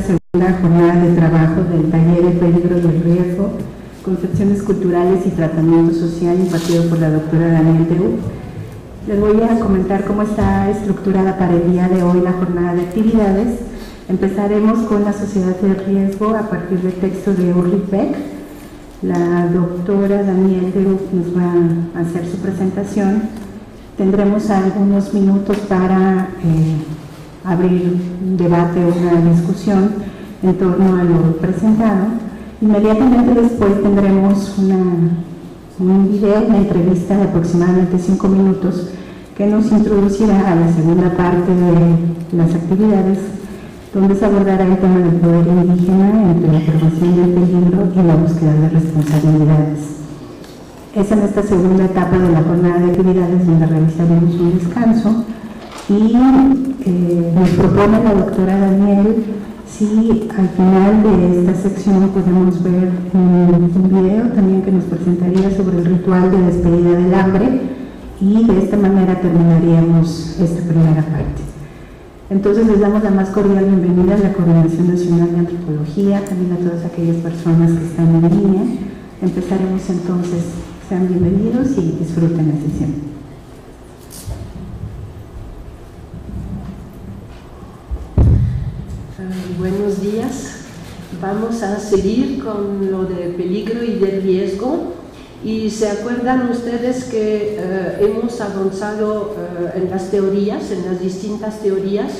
segunda jornada de trabajo del taller El peligro y el riesgo, concepciones culturales y tratamiento social, impartido por la doctora Daniel Deu. Les voy a comentar cómo está estructurada para el día de hoy la jornada de actividades. Empezaremos con la sociedad del riesgo a partir del texto de Ulrich Beck. La doctora Daniel Deu nos va a hacer su presentación. Tendremos algunos minutos para abrir un debate o una discusión en torno a lo presentado. Inmediatamente después tendremos un video, una entrevista de aproximadamente 5 minutos que nos introducirá a la segunda parte de las actividades, donde se abordará el tema del poder indígena entre la prevención del peligro y la búsqueda de responsabilidades. Es en esta segunda etapa de la jornada de actividades donde realizaremos un descanso y nos propone la doctora Daniel si al final de esta sección podemos ver un video también que nos presentaría sobre el ritual de despedida del hambre, y de esta manera terminaríamos esta primera parte. Entonces les damos la más cordial bienvenida a la Coordinación Nacional de Antropología, también a todas aquellas personas que están en línea. Empezaremos entonces. Sean bienvenidos y disfruten la sesión. Buenos días. Vamos a seguir con lo de peligro y del riesgo. Y se acuerdan ustedes que hemos avanzado en las teorías, en las distintas teorías,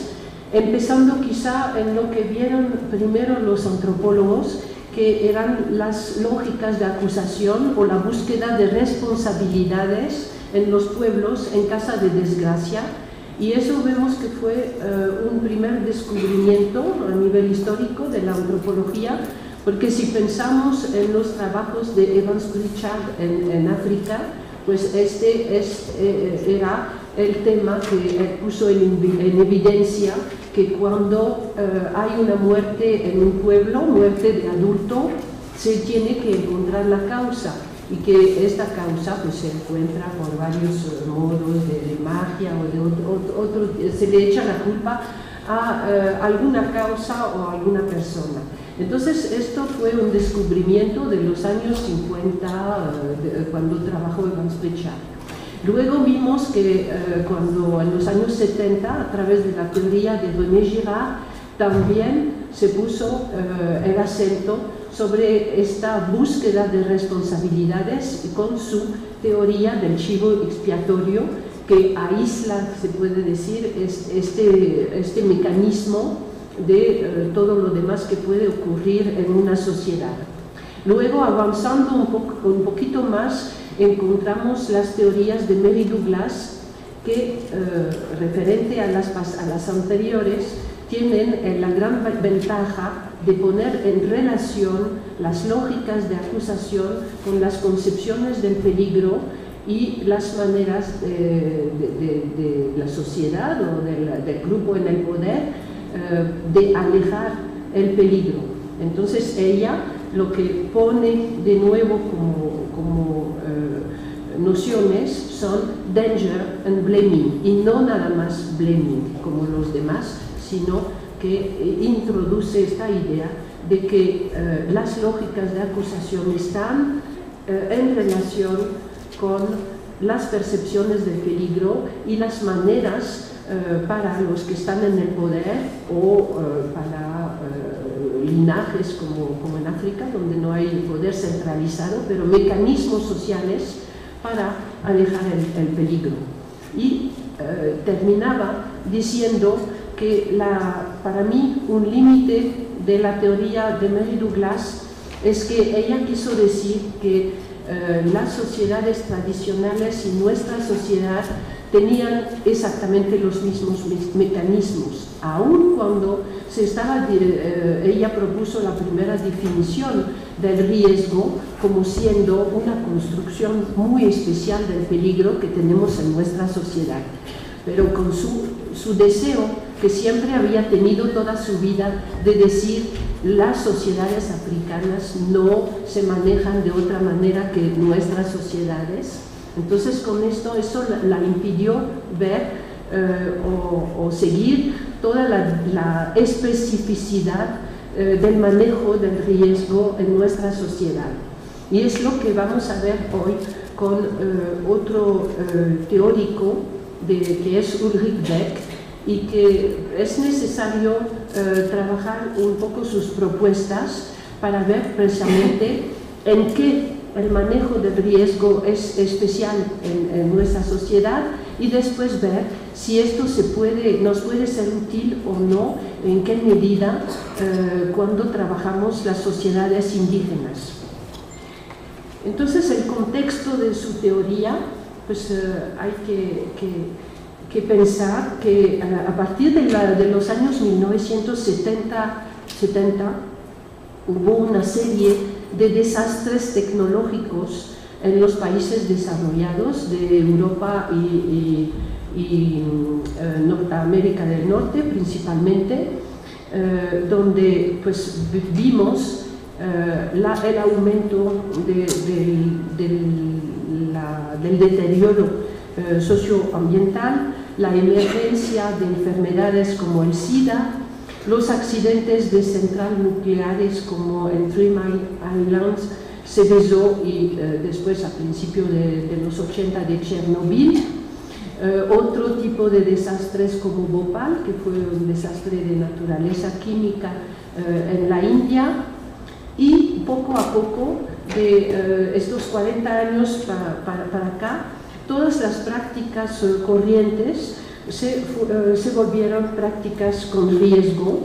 empezando quizá en lo que vieron primero los antropólogos, que eran las lógicas de acusación o la búsqueda de responsabilidades en los pueblos en caso de desgracia, y eso vemos que fue un primer descubrimiento a nivel histórico de la antropología, porque si pensamos en los trabajos de Evans Pritchard en África, pues era el tema que puso en evidencia que cuando hay una muerte en un pueblo, muerte de adulto, se tiene que encontrar la causa, y que esta causa pues, se encuentra por varios modos de magia o de otro, se le echa la culpa a alguna causa o a alguna persona. Entonces esto fue un descubrimiento de los años 50 cuando trabajó Evans Pritchard. Luego vimos que cuando en los años 70, a través de la teoría de René Girard, también se puso el acento sobre esta búsqueda de responsabilidades con su teoría del chivo expiatorio, que aísla, se puede decir, este mecanismo de todo lo demás que puede ocurrir en una sociedad. Luego, avanzando un poquito más, encontramos las teorías de Mary Douglas, que, referente a las anteriores, tienen la gran ventaja de poner en relación las lógicas de acusación con las concepciones del peligro y las maneras de la sociedad o del grupo en el poder de alejar el peligro. Entonces ella lo que pone de nuevo como nociones son danger and blaming, y no nada más blaming como los demás, sino que introduce esta idea de que las lógicas de acusación están en relación con las percepciones del peligro y las maneras para los que están en el poder o para linajes como en África, donde no hay poder centralizado, pero mecanismos sociales para alejar el peligro. Y terminaba diciendo que para mí un límite de la teoría de Mary Douglas es que ella quiso decir que las sociedades tradicionales y nuestra sociedad tenían exactamente los mismos mecanismos, aun cuando ella propuso la primera definición del riesgo como siendo una construcción muy especial del peligro que tenemos en nuestra sociedad, pero con su deseo que siempre había tenido toda su vida de decir las sociedades africanas no se manejan de otra manera que nuestras sociedades. Entonces con esto eso la impidió ver o seguir toda la especificidad del manejo del riesgo en nuestra sociedad. Y es lo que vamos a ver hoy con otro teórico que es Ulrich Beck, y que es necesario trabajar un poco sus propuestas para ver precisamente en qué el manejo del riesgo es especial en nuestra sociedad, y después ver si esto nos puede ser útil o no, en qué medida cuando trabajamos las sociedades indígenas. Entonces, el contexto de su teoría, pues hay que pensar que a partir de los años 1970 hubo una serie de desastres tecnológicos en los países desarrollados de Europa y Norteamérica del Norte principalmente, donde pues vimos el aumento del deterioro socioambiental, la emergencia de enfermedades como el SIDA, los accidentes de centrales nucleares como en Three Mile Islands, Seveso y después a principios de los 80 de Chernobyl, otro tipo de desastres como Bhopal, que fue un desastre de naturaleza química en la India, y poco a poco de estos 40 años para acá, todas las prácticas corrientes se volvieron prácticas con riesgo.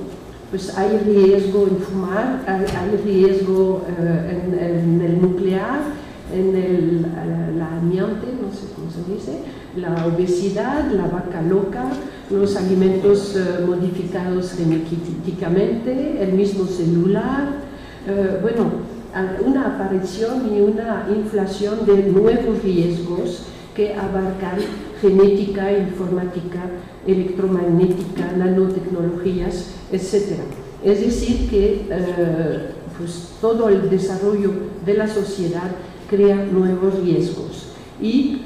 Pues hay riesgo en fumar, hay riesgo en el nuclear, en la amiante, no sé cómo se dice, la obesidad, la vaca loca, los alimentos modificados genéticamente, el mismo celular, bueno, una aparición y una inflación de nuevos riesgos que abarcan genética, informática, electromagnética, nanotecnologías, etc. Es decir, que pues, todo el desarrollo de la sociedad crea nuevos riesgos. Y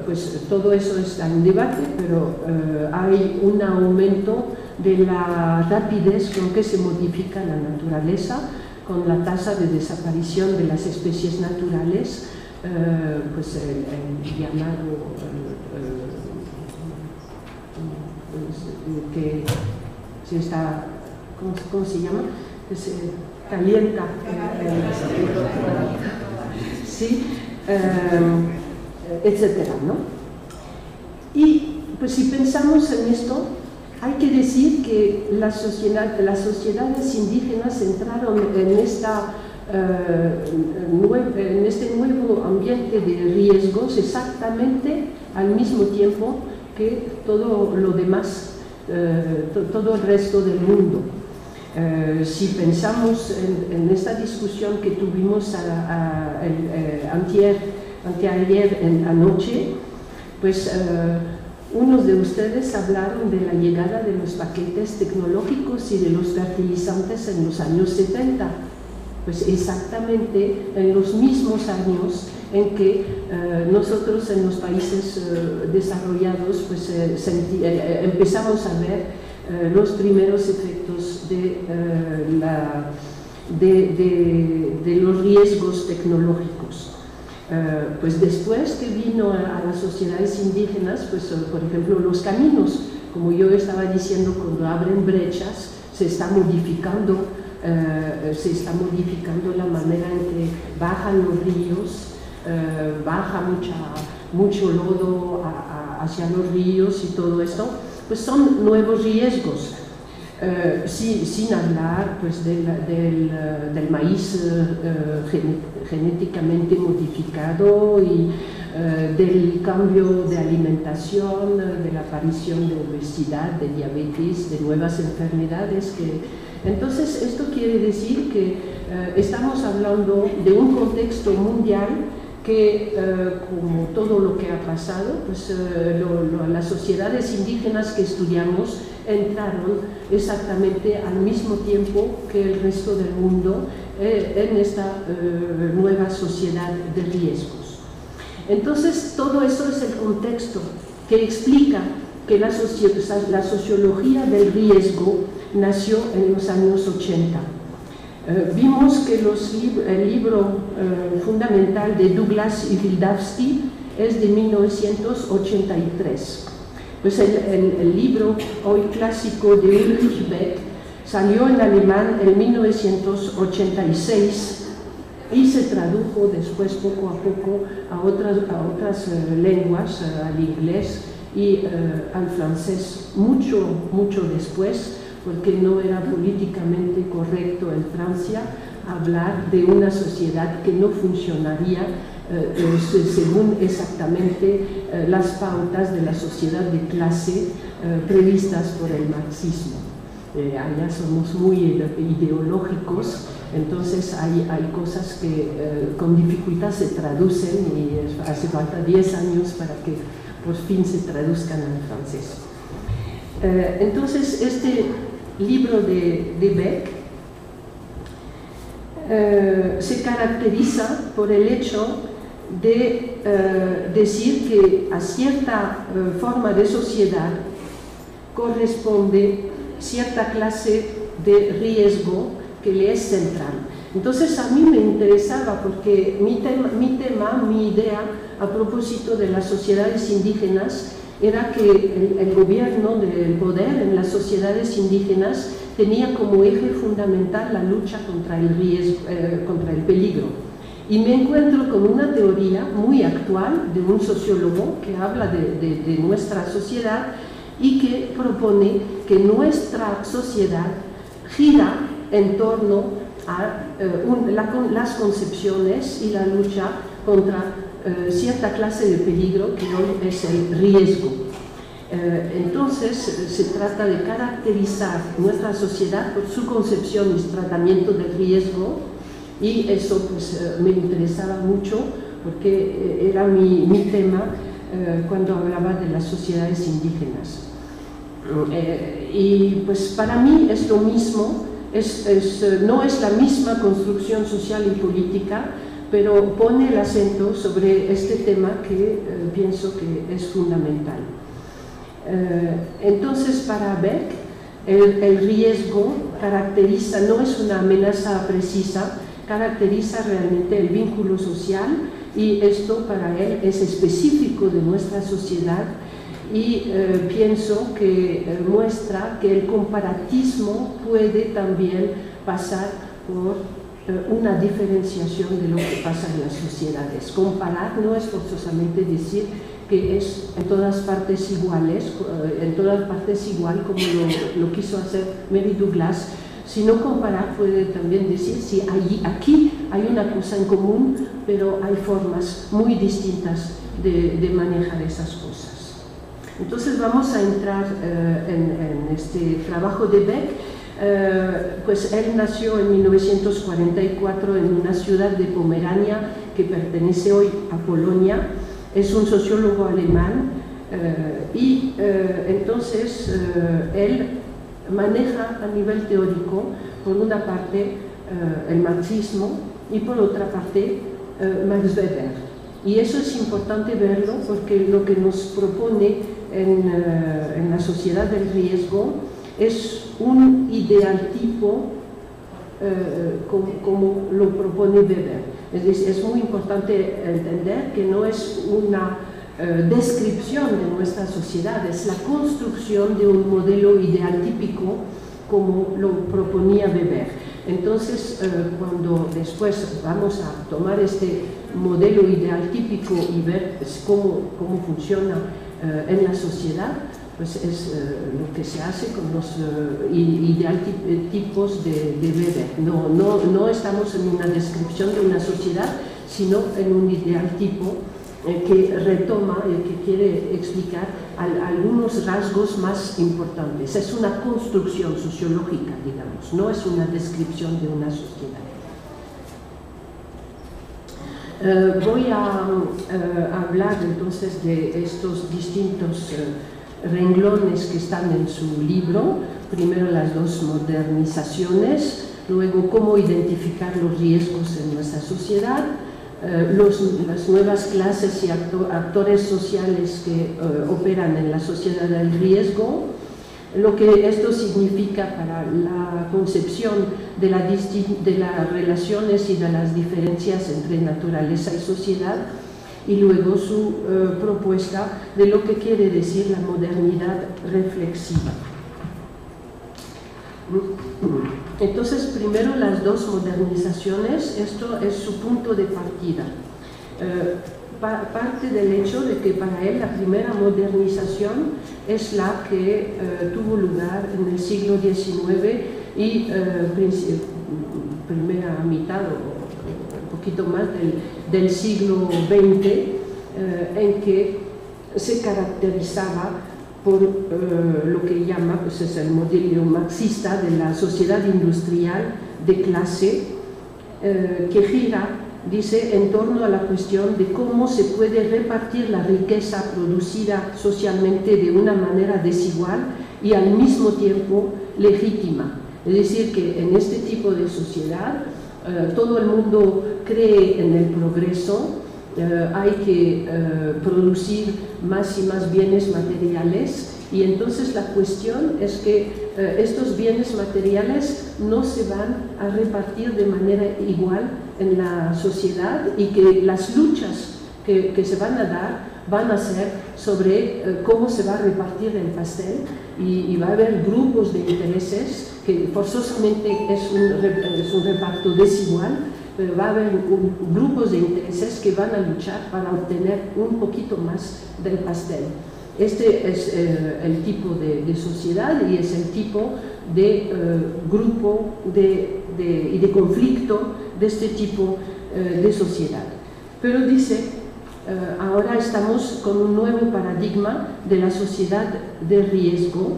pues todo eso está en debate, pero hay un aumento de la rapidez con que se modifica la naturaleza, con la tasa de desaparición de las especies naturales, pues el llamado que se está, ¿cómo se llama? Que se calienta sí, etcétera, ¿no? Y pues si pensamos en esto, hay que decir que las sociedades indígenas entraron en este nuevo ambiente de riesgos exactamente al mismo tiempo que todo lo demás, todo el resto del mundo. Si pensamos en esta discusión que tuvimos anteayer anoche, pues unos de ustedes hablaron de la llegada de los paquetes tecnológicos y de los fertilizantes en los años 70. Pues exactamente en los mismos años en que nosotros en los países desarrollados pues, empezamos a ver los primeros efectos de los riesgos tecnológicos. Pues después que vino a las sociedades indígenas, pues por ejemplo los caminos, como yo estaba diciendo, cuando abren brechas se está modificando la manera en que bajan los ríos, baja mucho lodo hacia los ríos y todo esto, pues son nuevos riesgos. Sin hablar pues, del maíz genéticamente modificado y del cambio de alimentación, de la aparición de obesidad, de diabetes, de nuevas enfermedades. Entonces, esto quiere decir que estamos hablando de un contexto mundial que, como todo lo que ha pasado, pues, las sociedades indígenas que estudiamos entraron exactamente al mismo tiempo que el resto del mundo en esta nueva sociedad de riesgos. Entonces, todo eso es el contexto que explica que la sociología del riesgo nació en los años 80. Vimos que el libro fundamental de Douglas y Wildavsky es de 1983. Pues el libro, hoy clásico, de Ulrich Beck, salió en alemán en 1986 y se tradujo después poco a poco a otras lenguas, al inglés y al francés, mucho después, porque no era políticamente correcto en Francia hablar de una sociedad que no funcionaría según exactamente las pautas de la sociedad de clase previstas por el marxismo. Allá somos muy ideológicos, entonces hay cosas que con dificultad se traducen y hace falta 10 años para que por fin se traduzcan al francés. Entonces este libro de Beck se caracteriza por el hecho de decir que a cierta forma de sociedad corresponde cierta clase de riesgo que le es central. Entonces a mí me interesaba porque mi idea a propósito de las sociedades indígenas era que el gobierno del poder en las sociedades indígenas tenía como eje fundamental la lucha contra el riesgo, contra el peligro. Y me encuentro con una teoría muy actual de un sociólogo que habla de nuestra sociedad y que propone que nuestra sociedad gira en torno a las concepciones y la lucha contra cierta clase de peligro que hoy es el riesgo. Entonces se trata de caracterizar nuestra sociedad por su concepción y tratamiento del riesgo, y eso pues me interesaba mucho porque era mi tema cuando hablaba de las sociedades indígenas. Y pues para mí es lo mismo, no es la misma construcción social y política, pero pone el acento sobre este tema que pienso que es fundamental. Entonces para Beck el riesgo caracteriza, no es una amenaza precisa, caracteriza realmente el vínculo social, y esto para él es específico de nuestra sociedad, y pienso que muestra que el comparatismo puede también pasar por una diferenciación de lo que pasa en las sociedades. Comparar no es forzosamente decir que es en todas partes iguales, igual como lo quiso hacer Mary Douglas, sino comparar puede también decir si aquí hay una cosa en común, pero hay formas muy distintas de manejar esas cosas. Entonces vamos a entrar en este trabajo de Beck. Pues él nació en 1944 en una ciudad de Pomerania que pertenece hoy a Polonia. Es un sociólogo alemán y entonces él maneja a nivel teórico, por una parte, el marxismo y por otra parte Max Weber. Y eso es importante verlo porque lo que nos propone en la sociedad del riesgo es un ideal tipo como lo propone Weber. Es muy importante entender que no es una descripción de nuestra sociedad, es la construcción de un modelo ideal típico como lo proponía Weber. Entonces, cuando después vamos a tomar este modelo ideal típico y ver cómo funciona en la sociedad, pues es lo que se hace con los idealtipos de Weber. No estamos en una descripción de una sociedad, sino en un ideal tipo que retoma y que quiere explicar algunos rasgos más importantes. Es una construcción sociológica, digamos, no es una descripción de una sociedad. Voy a hablar entonces de estos distintos renglones que están en su libro. Primero las dos modernizaciones, luego cómo identificar los riesgos en nuestra sociedad, las nuevas clases y actores sociales que operan en la sociedad del riesgo, lo que esto significa para la concepción de las relaciones y de las diferencias entre naturaleza y sociedad, y luego su propuesta de lo que quiere decir la modernidad reflexiva. Entonces, primero las dos modernizaciones, esto es su punto de partida. Parte del hecho de que para él la primera modernización es la que tuvo lugar en el siglo XIX y primera mitad o un poquito más del siglo XX, en que se caracterizaba por lo que llama, pues es el modelo marxista de la sociedad industrial de clase, que gira, dice, en torno a la cuestión de cómo se puede repartir la riqueza producida socialmente de una manera desigual y al mismo tiempo legítima. Es decir, que en este tipo de sociedad todo el mundo cree en el progreso, hay que producir más y más bienes materiales, y entonces la cuestión es que estos bienes materiales no se van a repartir de manera igual en la sociedad, y que las luchas que se van a dar van a ser sobre cómo se va a repartir el pastel, y va a haber grupos de intereses que forzosamente es un reparto desigual, pero va a haber grupos de intereses que van a luchar para obtener un poquito más del pastel. Este es el tipo de sociedad, y es el tipo de grupo y de conflicto de este tipo de sociedad. Pero dice, ahora estamos con un nuevo paradigma de la sociedad de riesgo,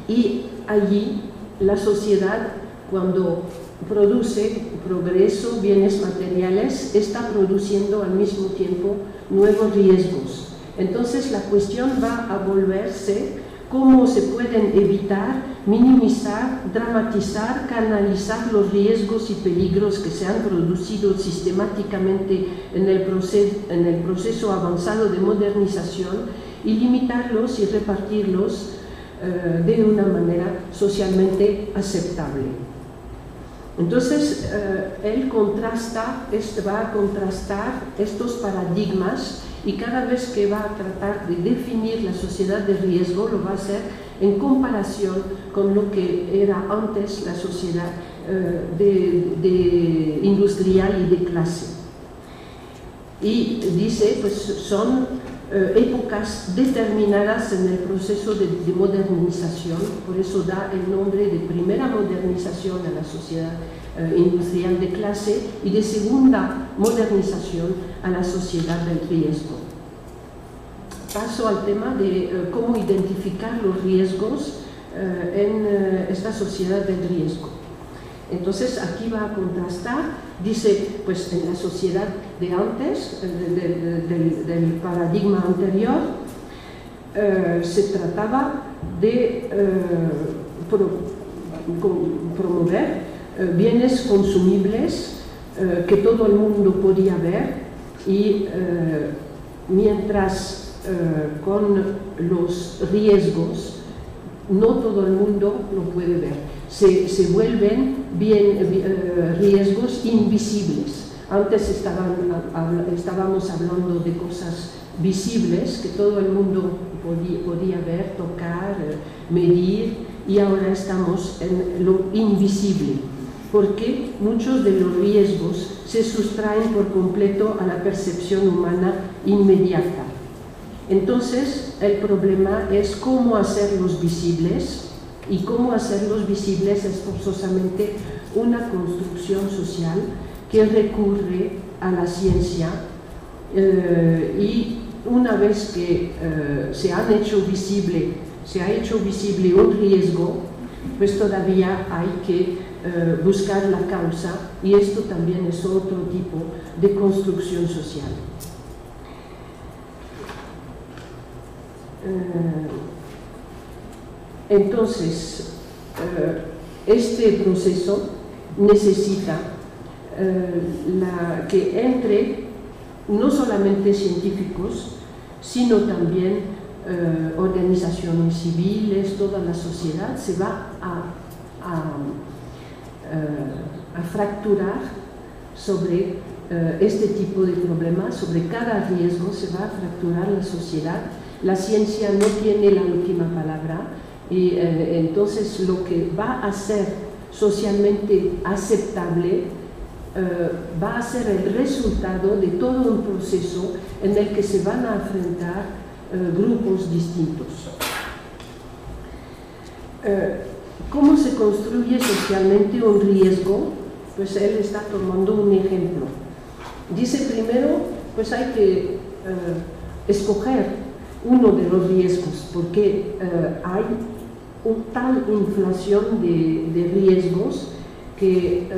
y allí la sociedad, cuando produce progreso, bienes materiales, está produciendo al mismo tiempo nuevos riesgos. Entonces la cuestión va a volverse cómo se pueden evitar, minimizar, dramatizar, canalizar los riesgos y peligros que se han producido sistemáticamente en el proceso avanzado de modernización, y limitarlos y repartirlos de una manera socialmente aceptable. Entonces, él va a contrastar estos paradigmas, y cada vez que va a tratar de definir la sociedad de riesgo, lo va a hacer en comparación con lo que era antes la sociedad industrial y de clase. Y dice, pues son épocas determinadas en el proceso de modernización, por eso da el nombre de primera modernización a la sociedad industrial de clase, y de segunda modernización a la sociedad del riesgo. Paso al tema de cómo identificar los riesgos en esta sociedad del riesgo. Entonces aquí va a contrastar, dice, pues en la sociedad de antes, del paradigma anterior, se trataba de promover bienes consumibles que todo el mundo podía ver, y mientras con los riesgos no todo el mundo lo puede ver. Se vuelven riesgos invisibles. Antes estábamos hablando de cosas visibles que todo el mundo podía ver, tocar, medir, y ahora estamos en lo invisible, porque muchos de los riesgos se sustraen por completo a la percepción humana inmediata. Entonces, el problema es cómo hacerlos visibles, y cómo hacerlos visibles es forzosamente una construcción social que recurre a la ciencia, y una vez que se ha hecho visible un riesgo, pues todavía hay que buscar la causa, y esto también es otro tipo de construcción social. Entonces, este proceso necesita que entre no solamente científicos, sino también organizaciones civiles, toda la sociedad se va a fracturar sobre este tipo de problemas, sobre cada riesgo se va a fracturar la sociedad. La ciencia no tiene la última palabra y entonces lo que va a ser socialmente aceptable va a ser el resultado de todo un proceso en el que se van a enfrentar grupos distintos. ¿Cómo se construye socialmente un riesgo? Pues él está tomando un ejemplo. Dice primero, pues hay que escoger uno de los riesgos, porque hay tal inflación de riesgos que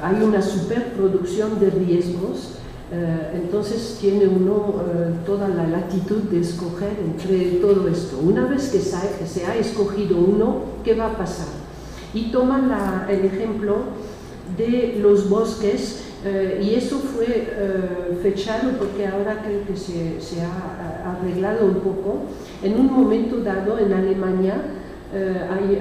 hay una superproducción de riesgos, entonces tiene uno toda la latitud de escoger entre todo esto. Una vez que se ha escogido uno, ¿qué va a pasar? Y toma el ejemplo de los bosques, y eso fue fechado porque ahora creo que se ha arreglado un poco. En un momento dado en Alemania hay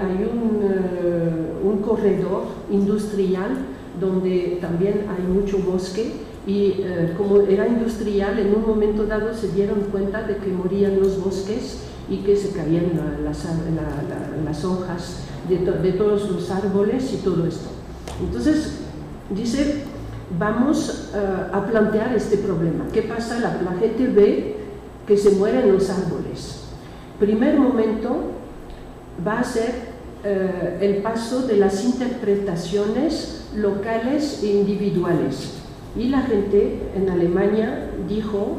un corredor industrial donde también hay mucho bosque y como era industrial, en un momento dado se dieron cuenta de que morían los bosques y que se caían las hojas de todos los árboles y todo esto. Entonces dice, vamos a plantear este problema. ¿Qué pasa? La gente ve que se mueren los árboles. Primer momento va a ser el paso de las interpretaciones locales e individuales. Y la gente en Alemania dijo,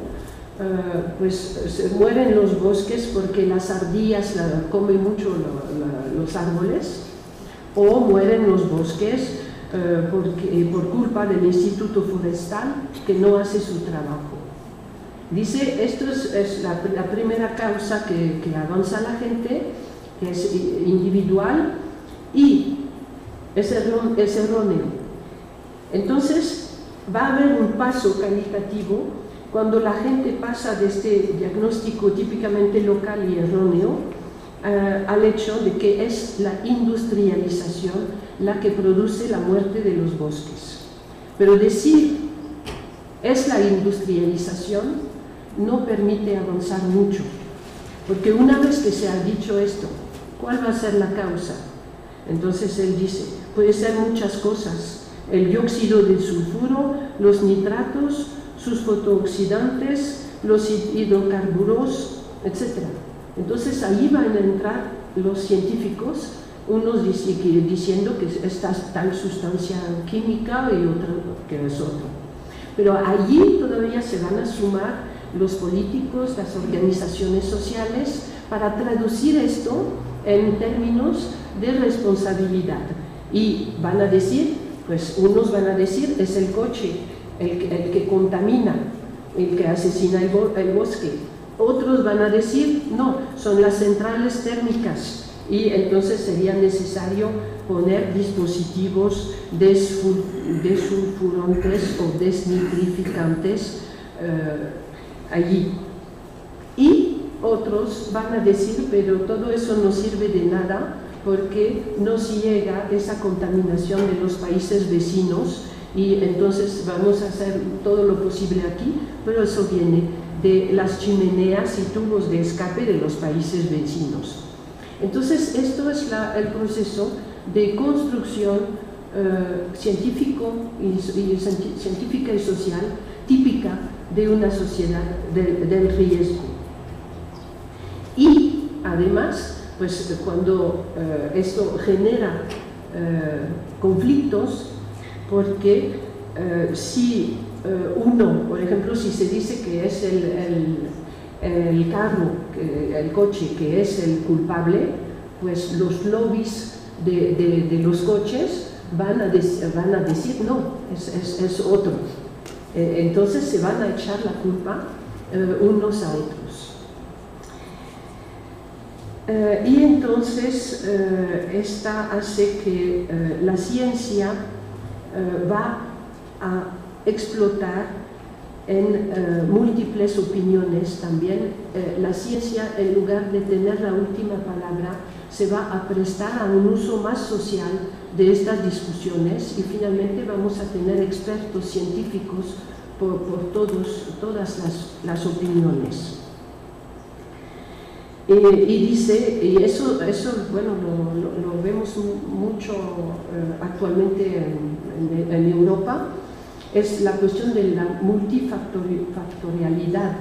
pues se mueren los bosques porque las ardillas comen mucho los árboles, o mueren los bosques por culpa del Instituto Forestal que no hace su trabajo. Dice, esto es la primera causa que avanza la gente, que es individual y es erróneo. Entonces va a haber un paso calitativo cuando la gente pasa de este diagnóstico típicamente local y erróneo al hecho de que es la industrialización la que produce la muerte de los bosques. Pero decir es la industrialización no permite avanzar mucho, porque una vez que se ha dicho esto, ¿cuál va a ser la causa? Entonces él dice, puede ser muchas cosas, el dióxido de sulfuro, los nitratos, sus fotooxidantes, los hidrocarburos, etc. Entonces ahí van a entrar los científicos, unos diciendo que esta es tal sustancia química y otro que es otro. Pero allí todavía se van a sumar los políticos, las organizaciones sociales, para traducir esto en términos de responsabilidad. Y van a decir, pues unos van a decir, es el coche el que contamina, el que asesina el bosque. Otros van a decir, no, son las centrales térmicas y entonces sería necesario poner dispositivos desulfurantes o desnitrificantes allí. Y otros van a decir, pero todo eso no sirve de nada porque no se llega esa contaminación de los países vecinos y entonces vamos a hacer todo lo posible aquí, pero eso viene de las chimeneas y tubos de escape de los países vecinos. Entonces esto es el proceso de construcción científica y social típica de una sociedad del riesgo. Y además, pues cuando esto genera conflictos, porque si uno, por ejemplo, si se dice que es el carro, el coche que es el culpable, pues los lobbies de los coches van a decir no, es otro. Entonces se van a echar la culpa unos a otros. Y entonces esta hace que la ciencia va a explotar en múltiples opiniones también. La ciencia, en lugar de tener la última palabra, se va a prestar a un uso más social de estas discusiones y finalmente vamos a tener expertos científicos por todas las opiniones. Y dice, y eso bueno, lo vemos mucho actualmente en Europa, es la cuestión de la multifactorialidad.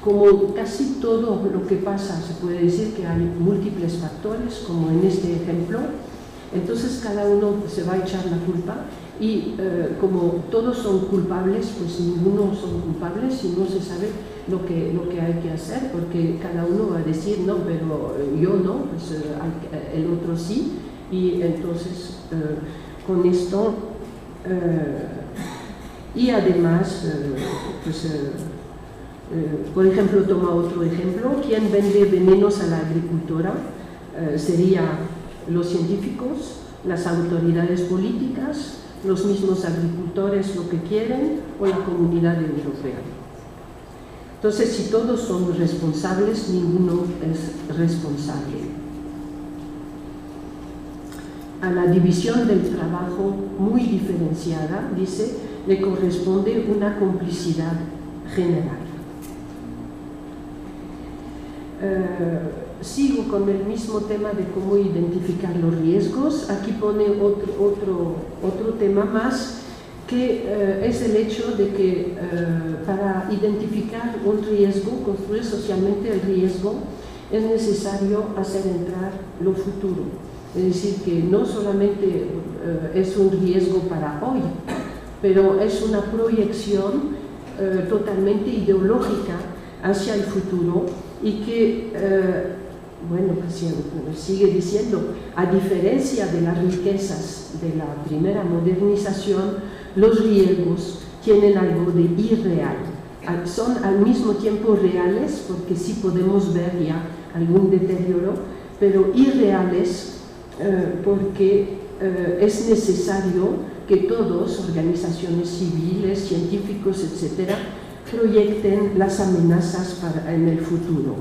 Como casi todo lo que pasa, se puede decir que hay múltiples factores, como en este ejemplo, entonces cada uno se va a echar la culpa y como todos son culpables, pues ninguno son culpables y no se sabe lo que hay que hacer, porque cada uno va a decir, no, pero yo no, pues el otro sí, y entonces con esto, y además, por ejemplo, toma otro ejemplo, ¿quién vende venenos a la agricultura? Sería los científicos, las autoridades políticas, los mismos agricultores lo que quieren o la comunidad europea. Entonces, si todos son responsables, ninguno es responsable. A la división del trabajo muy diferenciada, dice, le corresponde una complicidad general. Sigo con el mismo tema de cómo identificar los riesgos. Aquí pone otro tema más, que es el hecho de que para identificar un riesgo, construir socialmente el riesgo, es necesario hacer entrar lo futuro. Es decir, que no solamente es un riesgo para hoy, pero es una proyección totalmente ideológica hacia el futuro y que, bueno, pues sigue diciendo, a diferencia de las riquezas de la primera modernización, los riesgos tienen algo de irreal. Son al mismo tiempo reales, porque sí podemos ver ya algún deterioro, pero irreales porque es necesario que todos, organizaciones civiles, científicos, etcétera, proyecten las amenazas en el futuro.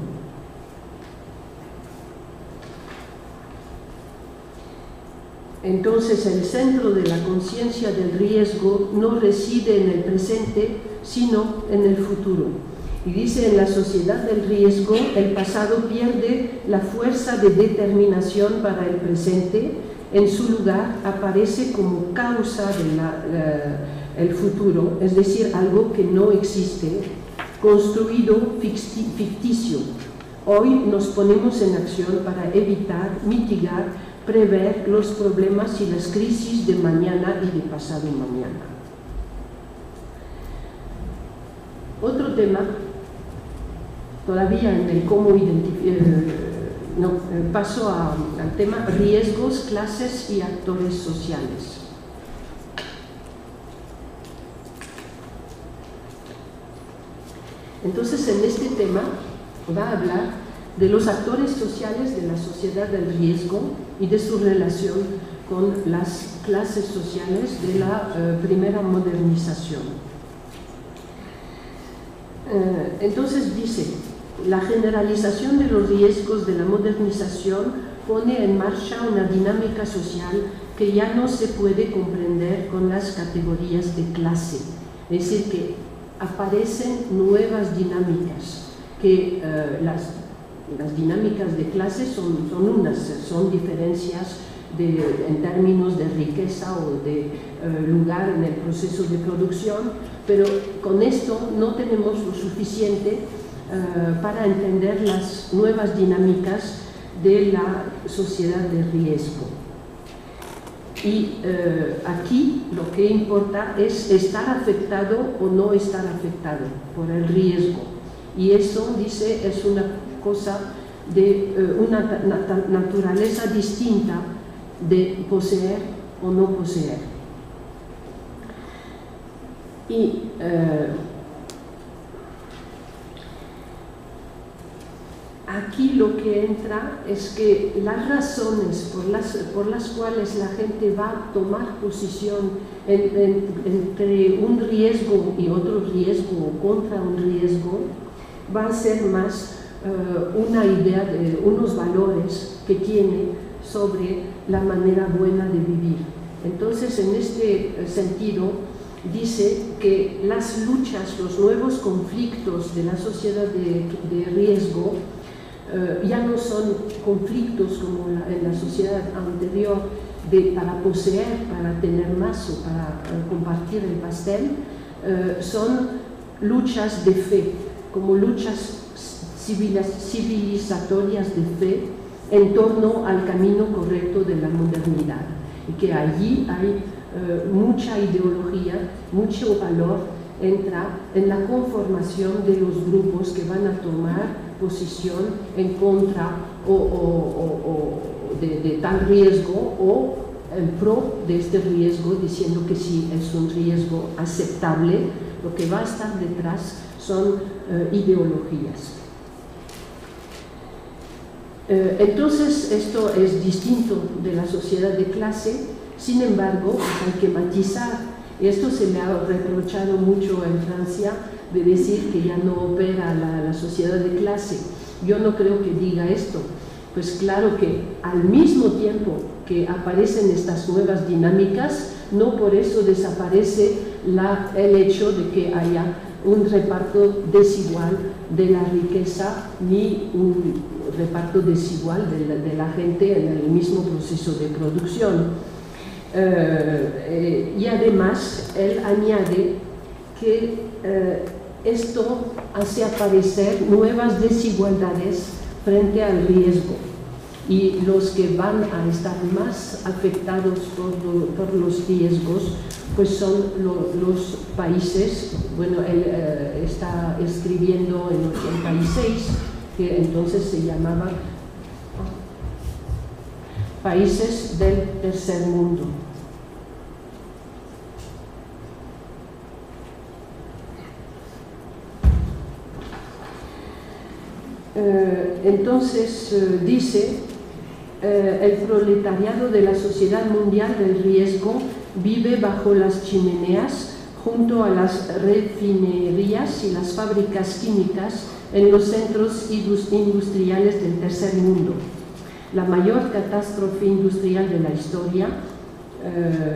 Entonces, el centro de la conciencia del riesgo no reside en el presente, sino en el futuro. Y dice, en la sociedad del riesgo, el pasado pierde la fuerza de determinación para el presente, en su lugar aparece como causa del futuro, es decir, algo que no existe, construido ficticio. Hoy nos ponemos en acción para evitar, mitigar, prever los problemas y las crisis de mañana y de pasado mañana. Otro tema, todavía en el cómo identificar, paso al tema riesgos, clases y actores sociales. Entonces, en este tema va a hablar de los actores sociales de la sociedad del riesgo y de su relación con las clases sociales de la primera modernización. Entonces dice, la generalización de los riesgos de la modernización pone en marcha una dinámica social que ya no se puede comprender con las categorías de clase. Es decir, que aparecen nuevas dinámicas, que las dinámicas de clase son diferencias en términos de riqueza o de lugar en el proceso de producción, pero con esto no tenemos lo suficiente para entender las nuevas dinámicas de la sociedad de riesgo. Y aquí lo que importa es estar afectado o no estar afectado por el riesgo. Y eso, dice, es una cosa de una naturaleza distinta de poseer o no poseer. Y aquí lo que entra es que las razones por las cuales la gente va a tomar posición entre un riesgo y otro riesgo o contra un riesgo va a ser más una idea de unos valores que tiene sobre la manera buena de vivir. Entonces, en este sentido, dice que las luchas, los nuevos conflictos de la sociedad de riesgo ya no son conflictos como en la sociedad anterior para poseer, para tener más o para compartir el pastel, son luchas de fe, como luchas civilizatorias de fe en torno al camino correcto de la modernidad, y que allí hay mucha ideología, mucho valor entra en la conformación de los grupos que van a tomar posición en contra de tal riesgo o en pro de este riesgo, diciendo que sí es un riesgo aceptable. Lo que va a estar detrás son ideologías. Entonces, esto es distinto de la sociedad de clase. Sin embargo, pues hay que matizar, y esto se le ha reprochado mucho en Francia, de decir que ya no opera la sociedad de clase. Yo no creo que diga esto. Pues claro que al mismo tiempo que aparecen estas nuevas dinámicas, no por eso desaparece el hecho de que haya un reparto desigual de la riqueza, ni un reparto desigual de la gente en el mismo proceso de producción. Y además él añade que esto hace aparecer nuevas desigualdades frente al riesgo, y los que van a estar más afectados por los riesgos pues son los países. Bueno, él está escribiendo en 86, que entonces se llamaban países del tercer mundo. Entonces dice, el proletariado de la sociedad mundial del riesgo vive bajo las chimeneas, junto a las refinerías y las fábricas químicas en los centros industriales del tercer mundo. La mayor catástrofe industrial de la historia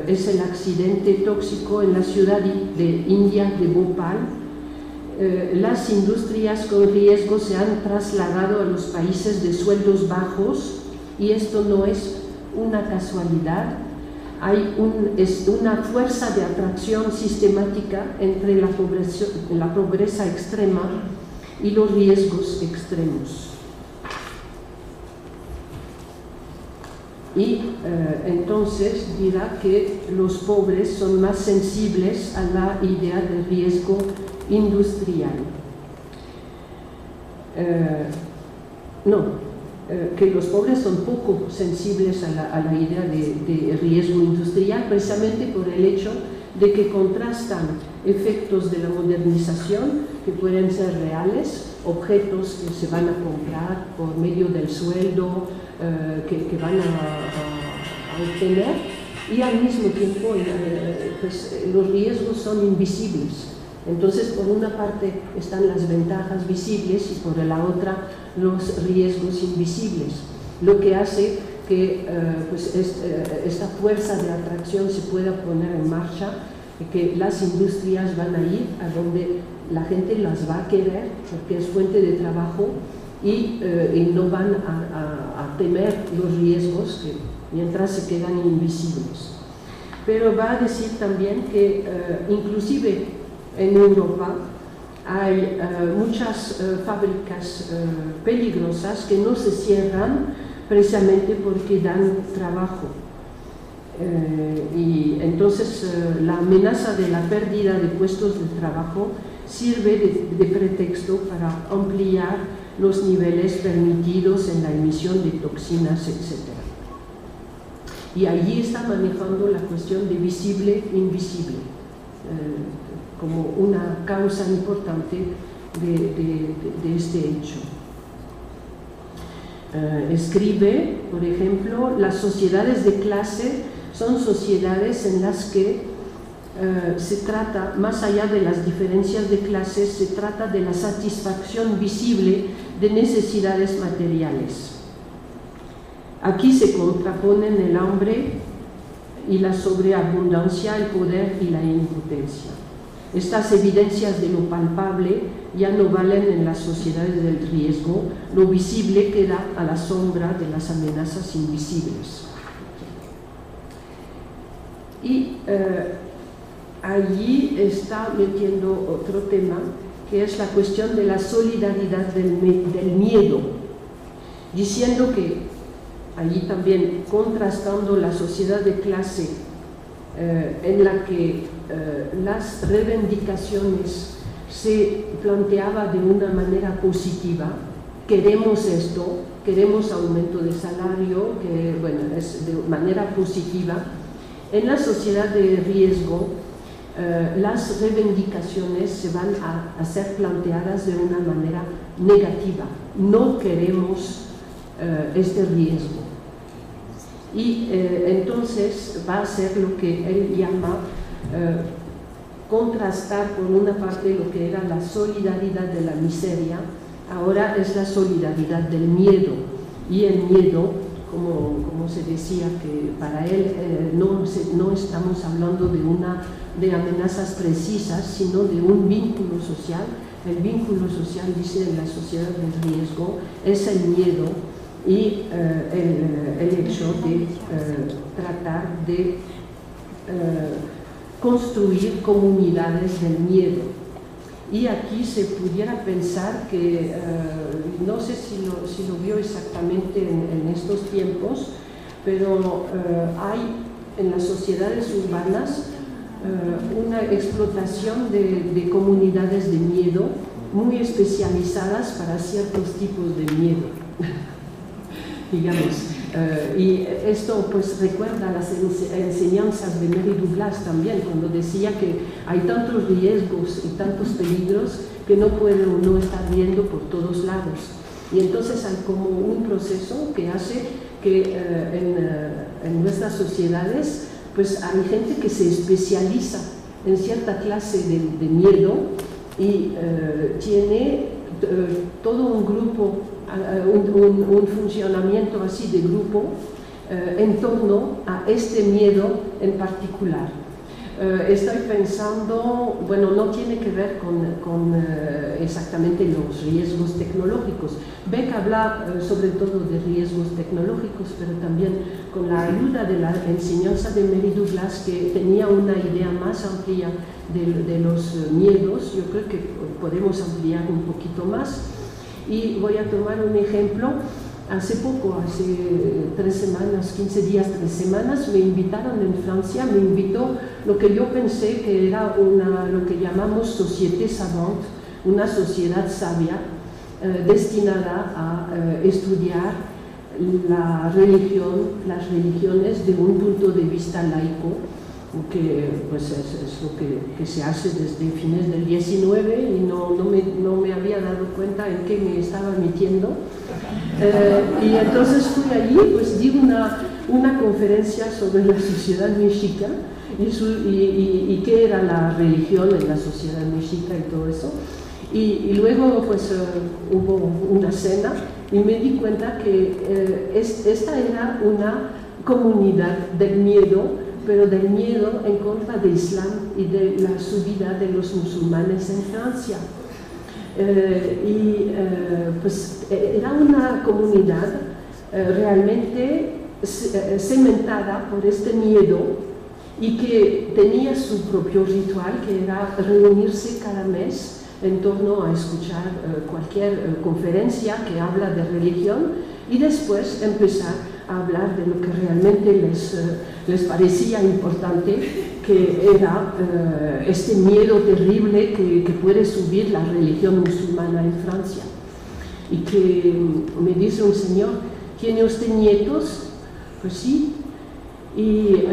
es el accidente tóxico en la ciudad de India de Bhopal. Las industrias con riesgo se han trasladado a los países de sueldos bajos, y esto no es una casualidad. Hay una fuerza de atracción sistemática entre la pobreza extrema y los riesgos extremos. Y entonces dirá que los pobres son más sensibles a la idea de riesgo industrial. Que los pobres son poco sensibles a la idea de riesgo industrial, precisamente por el hecho de que contrastan efectos de la modernización que pueden ser reales, objetos que se van a comprar por medio del sueldo que van a obtener, y al mismo tiempo pues, los riesgos son invisibles. Entonces, por una parte están las ventajas visibles y por la otra los riesgos invisibles, lo que hace que pues esta fuerza de atracción se pueda poner en marcha, que las industrias van a ir a donde la gente las va a querer porque es fuente de trabajo, y no van a temer los riesgos mientras se quedan invisibles. Pero va a decir también que inclusive en Europa hay muchas fábricas peligrosas que no se cierran precisamente porque dan trabajo. Y entonces la amenaza de la pérdida de puestos de trabajo sirve de pretexto para ampliar los niveles permitidos en la emisión de toxinas, etc. Y allí está manejando la cuestión de visible-invisible como una causa importante de este hecho. escribe, por ejemplo, las sociedades de clase son sociedades en las que se trata, más allá de las diferencias de clases, se trata de la satisfacción visible de necesidades materiales. Aquí se contraponen el hambre y la sobreabundancia, el poder y la impotencia. Estas evidencias de lo palpable ya no valen en las sociedades del riesgo, lo visible queda a la sombra de las amenazas invisibles. Y allí está metiendo otro tema, que es la cuestión de la solidaridad del miedo, diciendo que allí también contrastando la sociedad de clase en la que las reivindicaciones se planteaba de una manera positiva, queremos esto, queremos aumento de salario, que bueno, es de manera positiva. En la sociedad de riesgo, las reivindicaciones se van a ser planteadas de una manera negativa. No queremos este riesgo. Y entonces va a ser lo que él llama contrastar por una parte lo que era la solidaridad de la miseria, ahora es la solidaridad del miedo. Y el miedo, como se decía, que para él no estamos hablando de amenazas precisas, sino de un vínculo social. El vínculo social, dice en la sociedad del riesgo, es el miedo y el hecho de tratar de construir comunidades del miedo. Y aquí se pudiera pensar que, no sé si lo vio exactamente en estos tiempos, pero hay en las sociedades urbanas una explotación de comunidades de miedo muy especializadas para ciertos tipos de miedo. Digamos, y esto pues recuerda las enseñanzas de Mary Douglas también, cuando decía que hay tantos riesgos y tantos peligros que no puede uno estar viendo por todos lados. Y entonces hay como un proceso que hace que en nuestras sociedades pues hay gente que se especializa en cierta clase de miedo y tiene todo un grupo, un funcionamiento así de grupo en torno a este miedo en particular. Estoy pensando, bueno, no tiene que ver con exactamente los riesgos tecnológicos. Beck habla sobre todo de riesgos tecnológicos, pero también con la ayuda de la enseñanza de Mary Douglas, que tenía una idea más amplia de los miedos. Yo creo que podemos ampliar un poquito más. Y voy a tomar un ejemplo. Hace poco, hace 3 semanas, 15 días, 3 semanas, me invitaron en Francia, me invitó lo que yo pensé que era lo que llamamos société savante, una sociedad sabia, destinada a estudiar la religión, las religiones de un punto de vista laico, que pues es lo que se hace desde fines del 19 y no me había dado cuenta en qué me estaba metiendo. Y entonces fui allí, pues di una conferencia sobre la sociedad mexica y qué era la religión en la sociedad mexica y todo eso. Y luego pues hubo una cena y me di cuenta que esta era una comunidad del miedo, pero del miedo en contra de Islam y de la subida de los musulmanes en Francia. Pues era una comunidad realmente cementada por este miedo y que tenía su propio ritual, que era reunirse cada mes en torno a escuchar cualquier conferencia que habla de religión y después empezar a hablar de lo que realmente les parecía importante, que era este miedo terrible que puede subir la religión musulmana en Francia. Y que me dice un señor, ¿tiene usted nietos? Pues sí. Y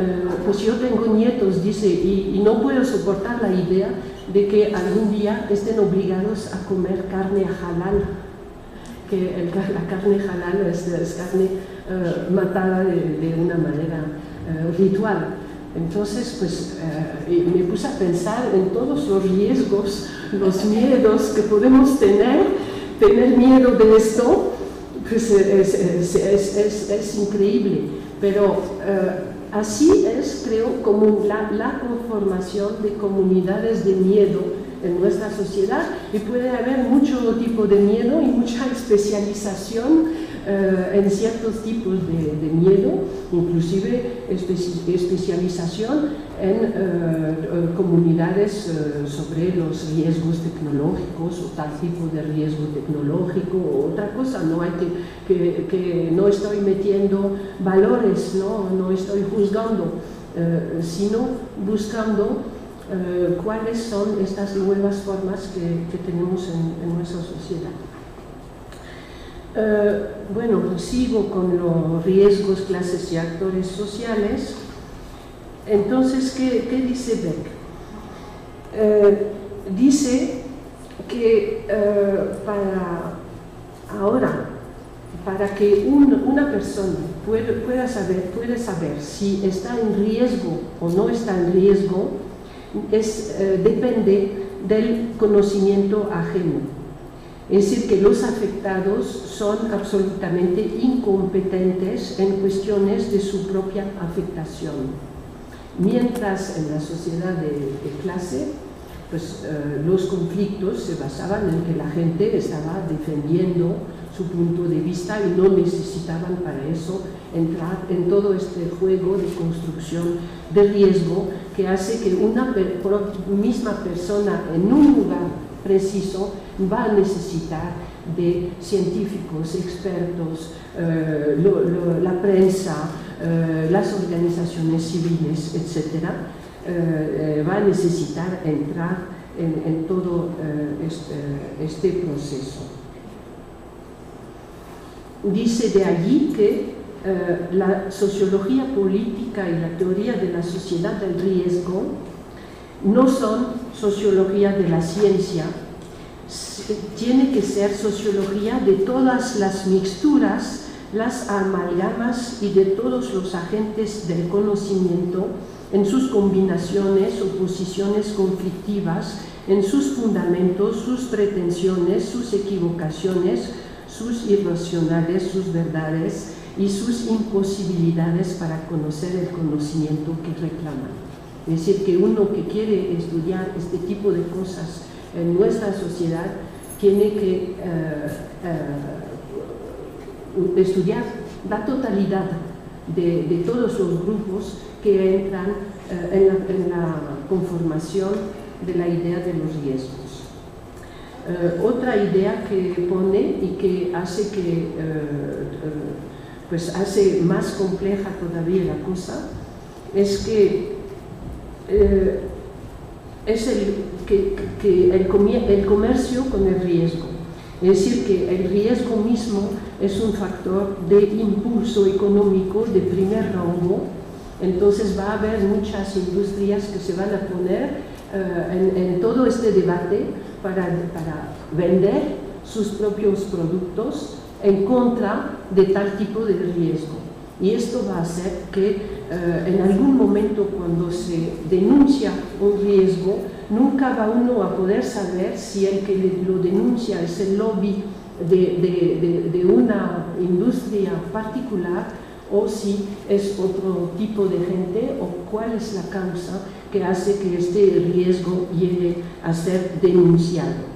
pues yo tengo nietos, dice, y no puedo soportar la idea de que algún día estén obligados a comer carne halal. que la carne halal es carne matada de una manera ritual. Entonces, pues, me puse a pensar en todos los riesgos, los miedos que podemos tener miedo de esto, pues es increíble, pero así es, creo, como la conformación de comunidades de miedo en nuestra sociedad, y puede haber mucho tipo de miedo y mucha especialización en ciertos tipos de miedo, inclusive especialización en comunidades sobre los riesgos tecnológicos o tal tipo de riesgo tecnológico o otra cosa. No hay que no estoy metiendo valores, no estoy juzgando, sino buscando cuáles son estas nuevas formas que tenemos en nuestra sociedad. Bueno, sigo con los riesgos, clases y actores sociales. Entonces, ¿qué dice Beck? Dice que para que una persona pueda saber si está en riesgo o no está en riesgo, depende del conocimiento ajeno. Es decir, que los afectados son absolutamente incompetentes en cuestiones de su propia afectación. Mientras en la sociedad de clase, pues los conflictos se basaban en que la gente estaba defendiendo su punto de vista y no necesitaban para eso entrar en todo este juego de construcción de riesgo que hace que una misma persona en un lugar preciso va a necesitar de científicos, expertos, la prensa, las organizaciones civiles, etc. Va a necesitar entrar en todo este proceso. Dice de allí que la sociología política y la teoría de la sociedad del riesgo no son sociología de la ciencia, tiene que ser sociología de todas las mixturas, las amalgamas y de todos los agentes del conocimiento en sus combinaciones o posiciones conflictivas, en sus fundamentos, sus pretensiones, sus equivocaciones, sus irracionales, sus verdades y sus imposibilidades para conocer el conocimiento que reclaman. Es decir, que uno que quiere estudiar este tipo de cosas en nuestra sociedad tiene que estudiar la totalidad de todos los grupos que entran en la conformación de la idea de los riesgos. Otra idea que pone y que hace pues hace más compleja todavía la cosa es que el comercio con el riesgo. Es decir, que el riesgo mismo es un factor de impulso económico de primer rango. Entonces va a haber muchas industrias que se van a poner en todo este debate para vender sus propios productos en contra de tal tipo de riesgo. Y esto va a hacer que en algún momento, cuando se denuncia un riesgo, nunca va uno a poder saber si el que lo denuncia es el lobby de una industria particular o si es otro tipo de gente, o cuál es la causa que hace que este riesgo llegue a ser denunciado.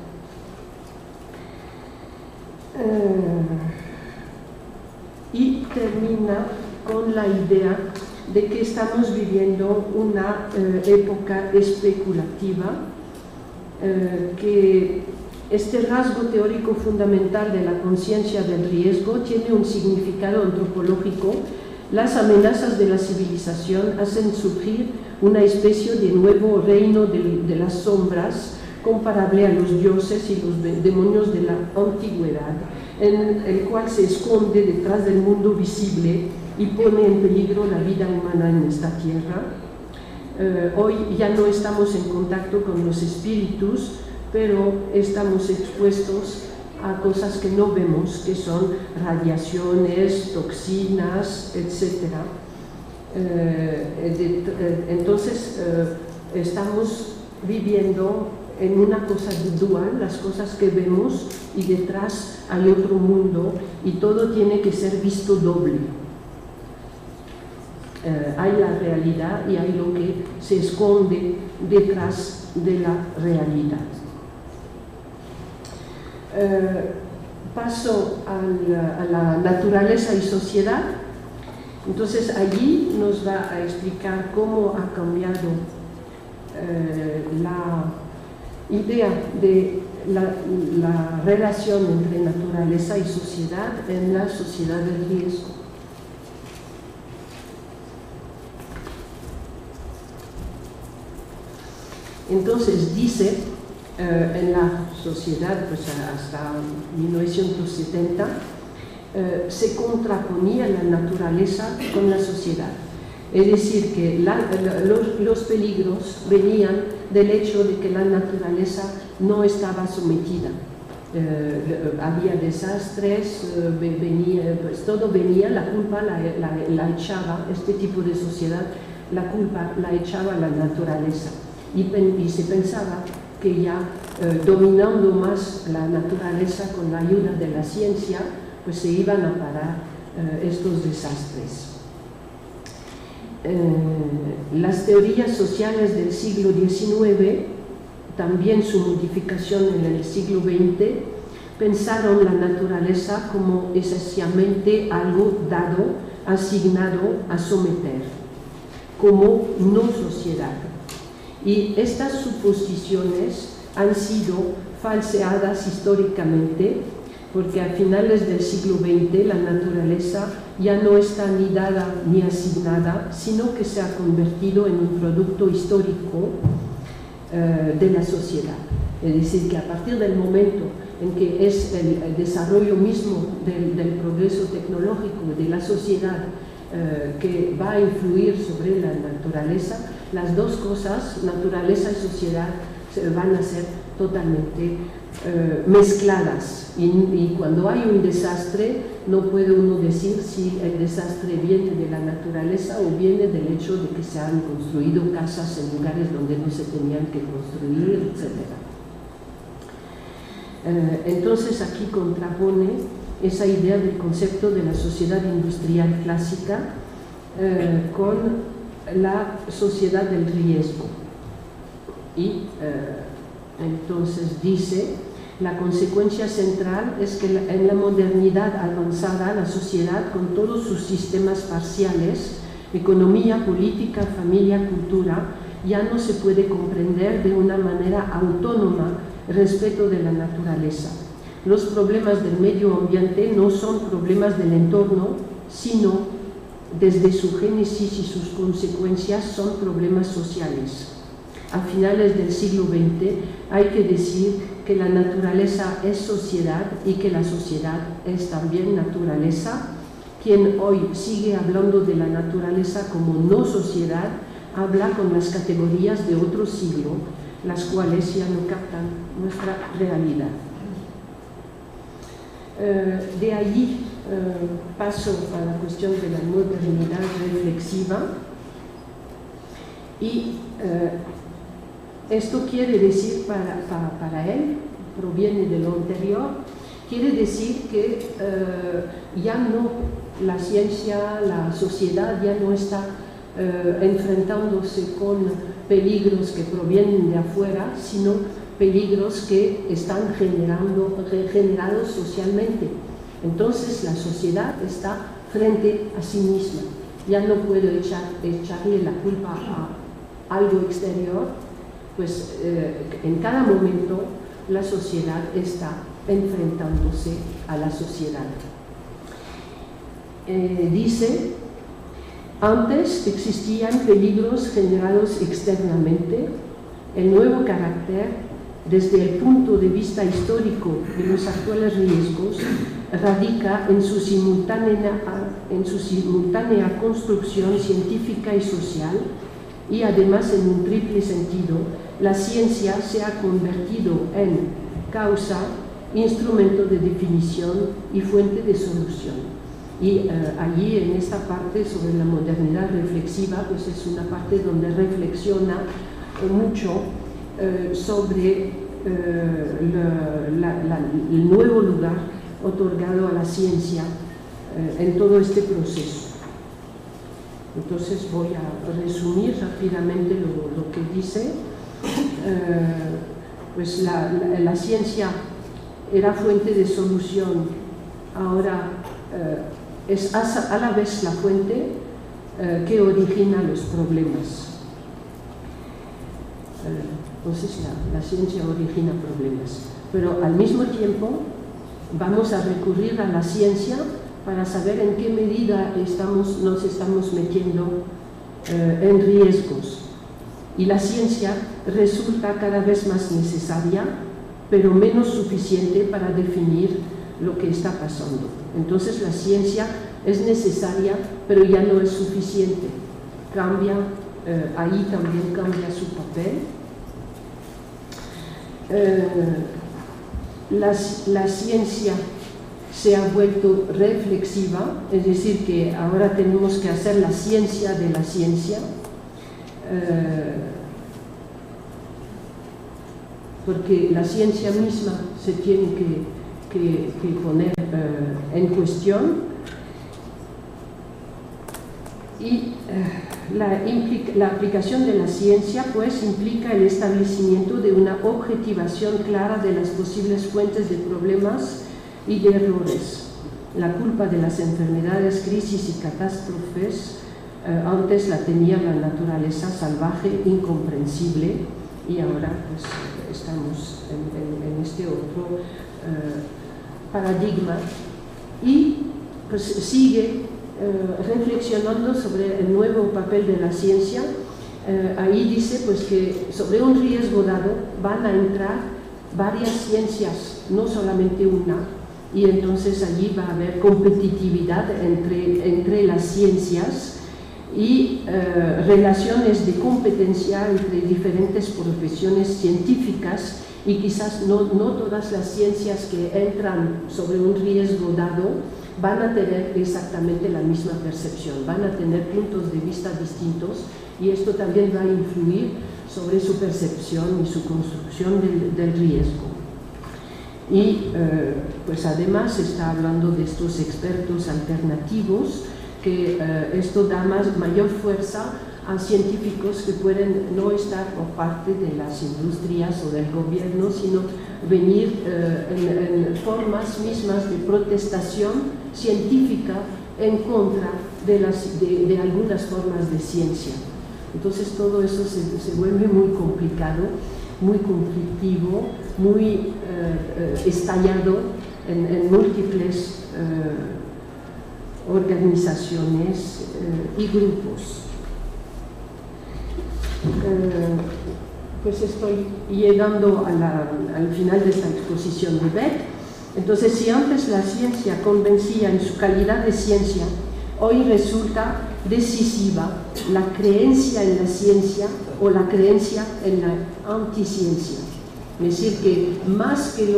Y termina con la idea de que estamos viviendo una época especulativa, que este rasgo teórico fundamental de la conciencia del riesgo tiene un significado antropológico. Las amenazas de la civilización hacen surgir una especie de nuevo reino de las sombras, comparable a los dioses y los demonios de la antigüedad, en el cual se esconde detrás del mundo visible y pone en peligro la vida humana en esta tierra. Hoy ya no estamos en contacto con los espíritus, pero estamos expuestos a cosas que no vemos, que son radiaciones, toxinas, etc. Entonces, estamos viviendo en una cosa dual, las cosas que vemos y detrás hay otro mundo y todo tiene que ser visto doble. Hay la realidad y hay lo que se esconde detrás de la realidad. Paso a la naturaleza y sociedad. Entonces allí nos va a explicar cómo ha cambiado la idea de la relación entre naturaleza y sociedad en la sociedad del riesgo. Entonces dice, en la sociedad, pues hasta 1970, se contraponía la naturaleza con la sociedad. Es decir, que los peligros venían del hecho de que la naturaleza no estaba sometida. Había desastres, pues todo venía, la culpa la echaba, este tipo de sociedad, la culpa la echaba la naturaleza. Y se pensaba que ya dominando más la naturaleza con la ayuda de la ciencia, pues se iban a parar estos desastres. Las teorías sociales del siglo XIX, también su modificación en el siglo XX, pensaron la naturaleza como esencialmente algo dado, asignado a someter, como no sociedad. Y estas suposiciones han sido falseadas históricamente, porque a finales del siglo XX la naturaleza ya no está ni dada ni asignada, sino que se ha convertido en un producto histórico de la sociedad. Es decir, que a partir del momento en que es el desarrollo mismo del progreso tecnológico de la sociedad que va a influir sobre la naturaleza, las dos cosas, naturaleza y sociedad, van a ser totalmente mezcladas. Y cuando hay un desastre, no puede uno decir si el desastre viene de la naturaleza o viene del hecho de que se han construido casas en lugares donde no se tenían que construir, etc. Entonces aquí contrapone esa idea del concepto de la sociedad industrial clásica con la sociedad del riesgo. Y entonces dice, la consecuencia central es que en la modernidad avanzada la sociedad con todos sus sistemas parciales, economía, política, familia, cultura, ya no se puede comprender de una manera autónoma respecto de la naturaleza. Los problemas del medio ambiente no son problemas del entorno, sino desde su génesis y sus consecuencias son problemas sociales. A finales del siglo XX hay que decir que la naturaleza es sociedad y que la sociedad es también naturaleza. Quien hoy sigue hablando de la naturaleza como no sociedad, habla con las categorías de otro siglo, las cuales ya no captan nuestra realidad. De allí paso a la cuestión de la modernidad reflexiva y esto quiere decir para él, proviene de lo anterior, quiere decir que ya no la ciencia, la sociedad ya no está enfrentándose con peligros que provienen de afuera, sino peligros que están generados socialmente. Entonces la sociedad está frente a sí misma, ya no puede echarle la culpa a algo exterior, pues en cada momento la sociedad está enfrentándose a la sociedad. Dice, antes existían peligros generados externamente, el nuevo carácter desde el punto de vista histórico de los actuales riesgos radica en su simultánea construcción científica y social y además en un triple sentido. La ciencia se ha convertido en causa instrumento de definición y fuente de solución. Y allí en esta parte sobre la modernidad reflexiva, pues es una parte donde reflexiona mucho sobre el nuevo lugar otorgado a la ciencia en todo este proceso. Entonces voy a resumir rápidamente lo que dice. Pues la ciencia era fuente de solución, ahora es a la vez la fuente que origina los problemas. Entonces la ciencia origina problemas, pero al mismo tiempo vamos a recurrir a la ciencia para saber en qué medida nos estamos metiendo en riesgos. Y la ciencia resulta cada vez más necesaria, pero menos suficiente para definir lo que está pasando. Entonces la ciencia es necesaria, pero ya no es suficiente. Cambia, ahí también cambia su papel. La ciencia se ha vuelto reflexiva, es decir, que ahora tenemos que hacer la ciencia de la ciencia, porque la ciencia misma se tiene que poner en cuestión, y la aplicación de la ciencia pues implica el establecimiento de una objetivación clara de las posibles fuentes de problemas y de errores. La culpa de las enfermedades, crisis y catástrofes antes la tenía la naturaleza salvaje, incomprensible, y ahora pues estamos en este otro paradigma, y pues sigue reflexionando sobre el nuevo papel de la ciencia. Ahí dice pues que sobre un riesgo dado van a entrar varias ciencias, no solamente una, y entonces allí va a haber competitividad entre las ciencias y relaciones de competencia entre diferentes profesiones científicas, y quizás no todas las ciencias que entran sobre un riesgo dado van a tener exactamente la misma percepción, van a tener puntos de vista distintos, y esto también va a influir sobre su percepción y su construcción del riesgo. Y pues además está hablando de estos expertos alternativos, que esto da mayor fuerza a científicos que pueden no estar por parte de las industrias o del gobierno, sino venir en formas mismas de protestación científica en contra de algunas formas de ciencia. Entonces todo eso se vuelve muy complicado, muy conflictivo, muy estallado en múltiples organizaciones y grupos. Pues estoy llegando al final de esta exposición de Beck. Entonces, si antes la ciencia convencía en su calidad de ciencia, hoy resulta decisiva la creencia en la ciencia o la creencia en la anticiencia. Es decir, que más que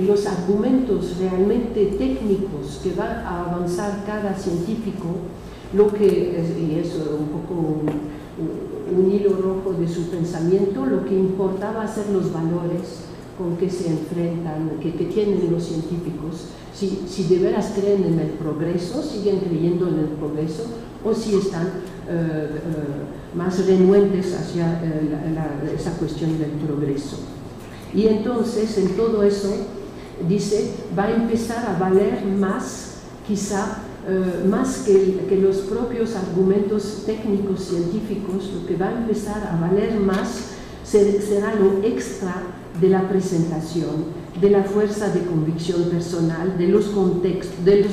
los argumentos realmente técnicos que va a avanzar cada científico, lo que es, y es un poco un hilo rojo de su pensamiento, lo que importaba ser los valores con que se enfrentan, que tienen los científicos, si de veras creen en el progreso, siguen creyendo en el progreso, o si están más renuentes hacia esa cuestión del progreso. Y entonces en todo eso, dice, va a empezar a valer más, quizá, más que los propios argumentos técnicos científicos. Lo que va a empezar a valer más será lo extra de la presentación, de la fuerza de convicción personal, de los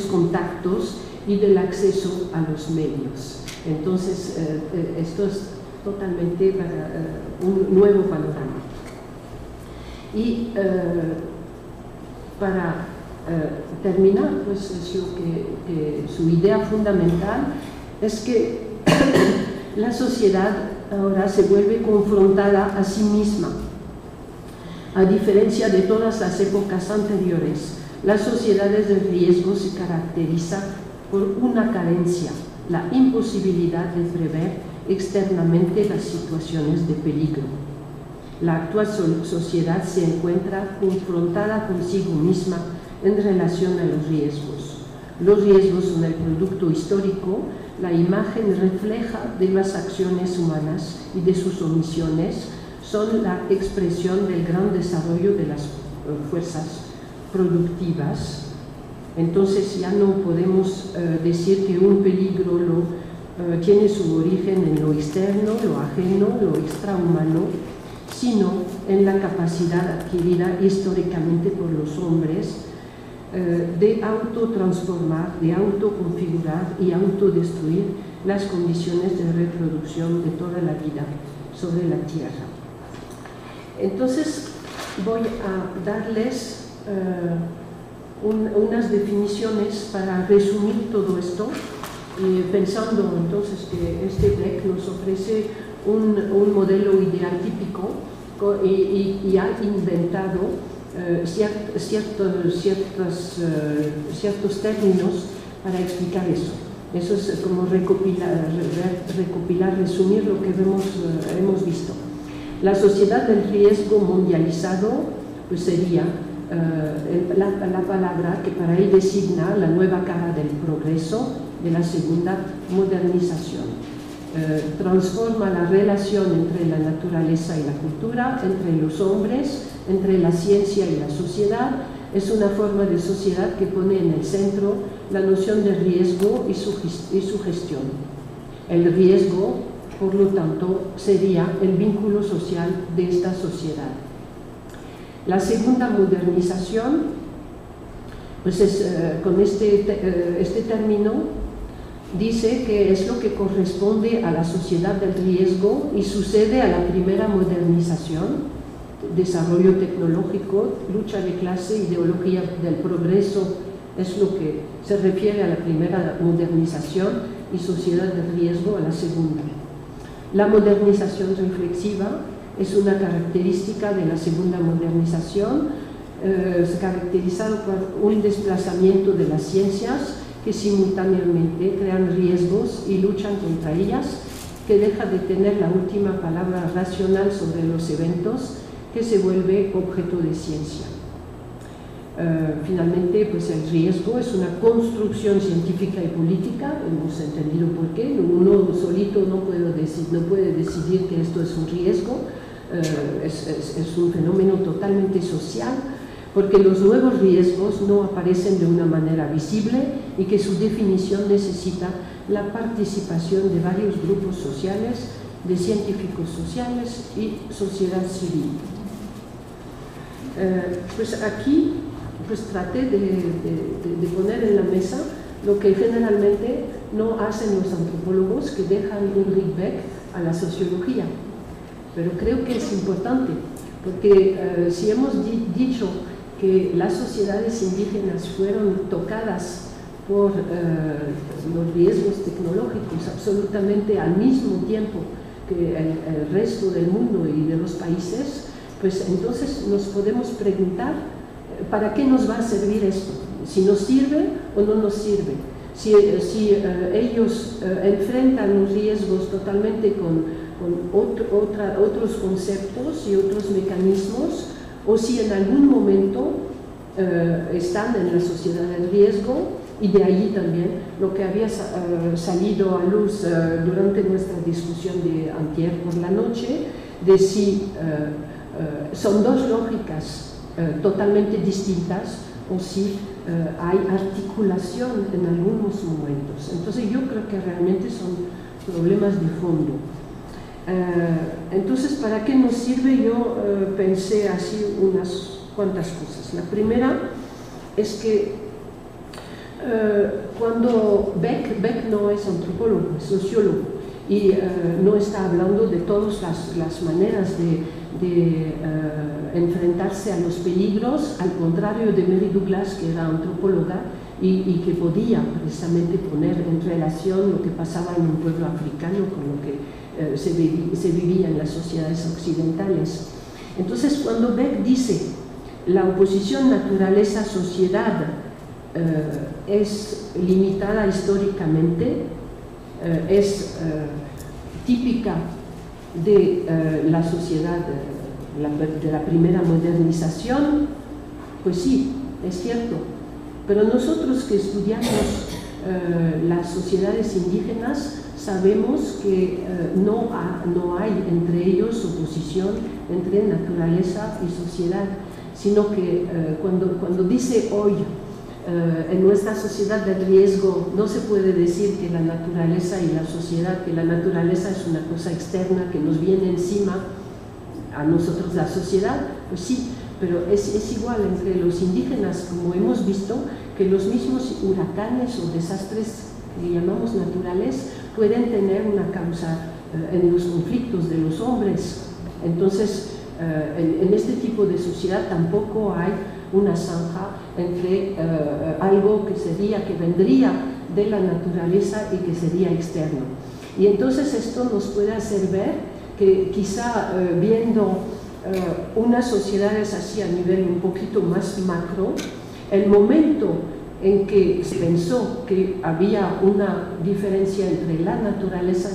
contactos y del acceso a los medios. Entonces, esto es totalmente un nuevo panorama. Y para terminar, pues es lo que su idea fundamental es que la sociedad ahora se vuelve confrontada a sí misma. A diferencia de todas las épocas anteriores, las sociedades de riesgo se caracterizan por una carencia, la imposibilidad de prever externamente las situaciones de peligro. La actual sociedad se encuentra confrontada consigo misma en relación a los riesgos. Los riesgos son el producto histórico, la imagen refleja de las acciones humanas y de sus omisiones, son la expresión del gran desarrollo de las fuerzas productivas. Entonces ya no podemos decir que un peligro tiene su origen en lo externo, lo ajeno, lo extrahumano, sino en la capacidad adquirida históricamente por los hombres de autotransformar, de autoconfigurar y autodestruir las condiciones de reproducción de toda la vida sobre la Tierra. Entonces voy a darles unas definiciones para resumir todo esto, pensando entonces que este Beck nos ofrece un modelo ideal típico y ha inventado ciertos términos para explicar eso. Eso es como recopilar, resumir lo que hemos visto. La sociedad del riesgo mundializado pues sería la palabra que para él designa la nueva cara del progreso de la segunda modernización. Transforma la relación entre la naturaleza y la cultura, entre los hombres, entre la ciencia y la sociedad. Es una forma de sociedad que pone en el centro la noción de riesgo y su gestión. El riesgo, por lo tanto, sería el vínculo social de esta sociedad. La segunda modernización, pues con este término, dice que es lo que corresponde a la sociedad del riesgo y sucede a la primera modernización, desarrollo tecnológico, lucha de clase, ideología del progreso, es lo que se refiere a la primera modernización, y sociedad del riesgo a la segunda. La modernización reflexiva es una característica de la segunda modernización, caracterizado por un desplazamiento de las ciencias que simultáneamente crean riesgos y luchan contra ellas, que deja de tener la última palabra racional sobre los eventos, que se vuelve objeto de ciencia. Finalmente, pues el riesgo es una construcción científica y política, hemos entendido por qué. Uno solito no puede decidir que esto es un riesgo, es un fenómeno totalmente social, porque los nuevos riesgos no aparecen de una manera visible y que su definición necesita la participación de varios grupos sociales, de científicos sociales y sociedad civil. Pues aquí traté de poner en la mesa lo que generalmente no hacen los antropólogos, que dejan Ulrich Beck a la sociología. Pero creo que es importante, porque si hemos dicho que las sociedades indígenas fueron tocadas por los riesgos tecnológicos absolutamente al mismo tiempo que el resto del mundo y de los países, pues entonces nos podemos preguntar ¿para qué nos va a servir esto? Si nos sirve o no nos sirve. Si ellos enfrentan los riesgos totalmente con otros conceptos y otros mecanismos, o si en algún momento están en la sociedad del riesgo, y de allí también lo que había salido a luz durante nuestra discusión de antier por la noche, de si son dos lógicas totalmente distintas o si hay articulación en algunos momentos. Entonces yo creo que realmente son problemas de fondo. Entonces, ¿para qué nos sirve? Yo pensé así unas cuantas cosas. La primera es que cuando Beck no es antropólogo, es sociólogo, y no está hablando de todas las maneras de enfrentarse a los peligros, al contrario de Mary Douglas, que era antropóloga y que podía precisamente poner en relación lo que pasaba en un pueblo africano con lo que se vivía en las sociedades occidentales. Entonces, cuando Beck dice la oposición naturaleza-sociedad es limitada históricamente, es típica de la sociedad de la primera modernización, pues sí, es cierto. Pero nosotros que estudiamos las sociedades indígenas sabemos que no hay entre ellos oposición entre naturaleza y sociedad, sino que cuando dice hoy en nuestra sociedad de riesgo no se puede decir que la naturaleza y la sociedad, que la naturaleza es una cosa externa que nos viene encima a nosotros la sociedad, pues sí, pero es igual entre los indígenas, como hemos visto, que los mismos huracanes o desastres que llamamos naturales pueden tener una causa en los conflictos de los hombres. Entonces, en este tipo de sociedad tampoco hay una zanja entre algo que vendría de la naturaleza y que sería externo. Y entonces esto nos puede hacer ver que quizá viendo unas sociedades así a nivel un poquito más macro, el momento en que se pensó que había una diferencia entre la naturaleza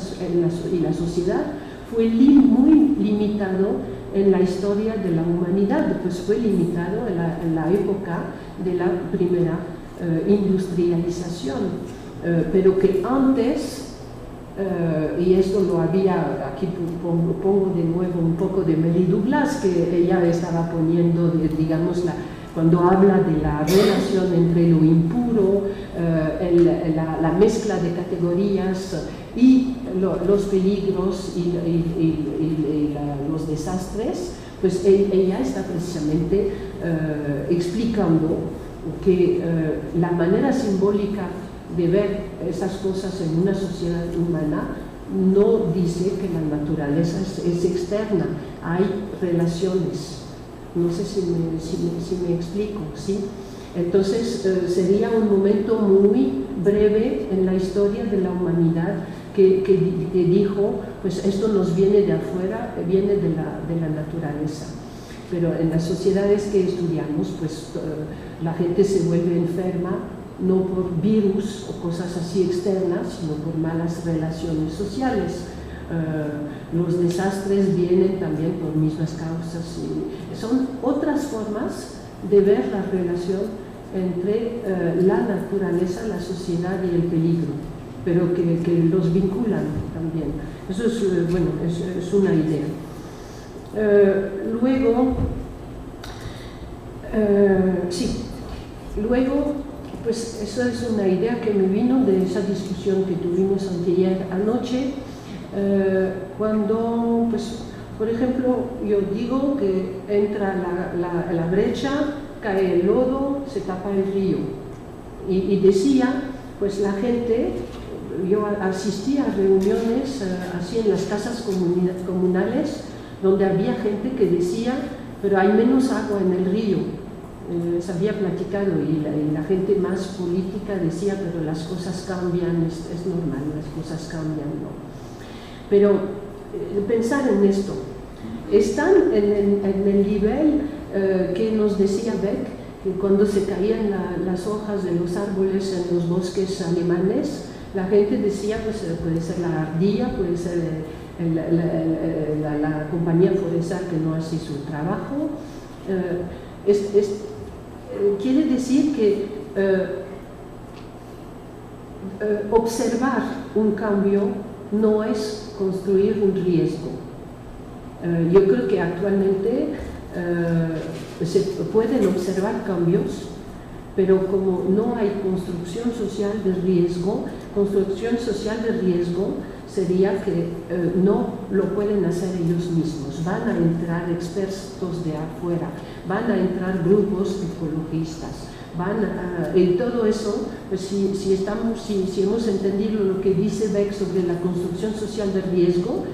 y la sociedad fue muy limitado en la historia de la humanidad, pues fue limitado en la época de la primera industrialización, pero que antes, y esto lo había, aquí pongo de nuevo un poco de Mary Douglas, que ella estaba poniendo, digamos, cuando habla de la relación entre lo impuro, la mezcla de categorías y los peligros y los desastres, pues ella está precisamente explicando que la manera simbólica de ver esas cosas en una sociedad humana no dice que la naturaleza es externa, hay relaciones. No sé si me explico, ¿sí? Entonces sería un momento muy breve en la historia de la humanidad que dijo, pues esto nos viene de afuera, viene de la naturaleza. Pero en las sociedades que estudiamos, pues la gente se vuelve enferma no por virus o cosas así externas, sino por malas relaciones sociales. Los desastres vienen también por mismas causas. Son otras formas de ver la relación entre la naturaleza, la sociedad y el peligro, pero que los vinculan también. Eso es, es una idea. Luego, pues eso es una idea que me vino de esa discusión que tuvimos anteayer anoche, cuando, pues, por ejemplo, yo digo que entra la brecha, cae el lodo, se tapa el río. Y decía, pues la gente, yo asistía a reuniones así en las casas comunales, donde había gente que decía, pero hay menos agua en el río. Les había platicado y la gente más política decía, pero las cosas cambian, es normal, las cosas cambian, ¿no? Pero pensar en esto, están en el nivel que nos decía Beck, que cuando se caían las hojas de los árboles en los bosques alemanes, la gente decía, pues puede ser la ardilla, puede ser la compañía forestal que no hace su trabajo. Quiere decir que observar un cambio no es construir un riesgo. Yo creo que actualmente se pueden observar cambios, pero como no hay construcción social de riesgo sería que no lo pueden hacer ellos mismos. Van a entrar expertos de afuera, van a entrar grupos ecologistas, y todo eso, pues si hemos entendido lo que dice Beck sobre la construcción social de riesgo,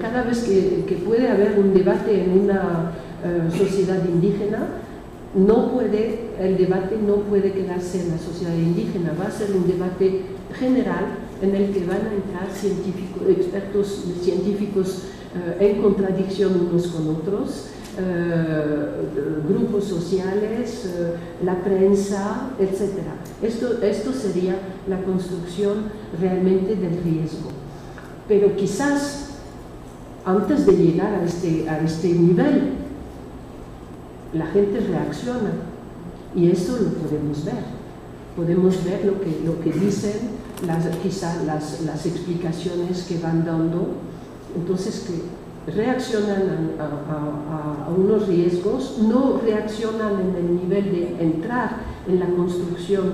cada vez que puede haber un debate en una sociedad indígena, el debate no puede quedarse en la sociedad indígena, va a ser un debate general en el que van a entrar expertos científicos en contradicción unos con otros, grupos sociales, la prensa, etc. Esto sería la construcción realmente del riesgo. Pero quizás antes de llegar a este nivel, la gente reacciona y eso lo podemos ver. Podemos ver lo que dicen, quizás las explicaciones que van dando, entonces que reaccionan a unos riesgos, no reaccionan en el nivel de entrar en la construcción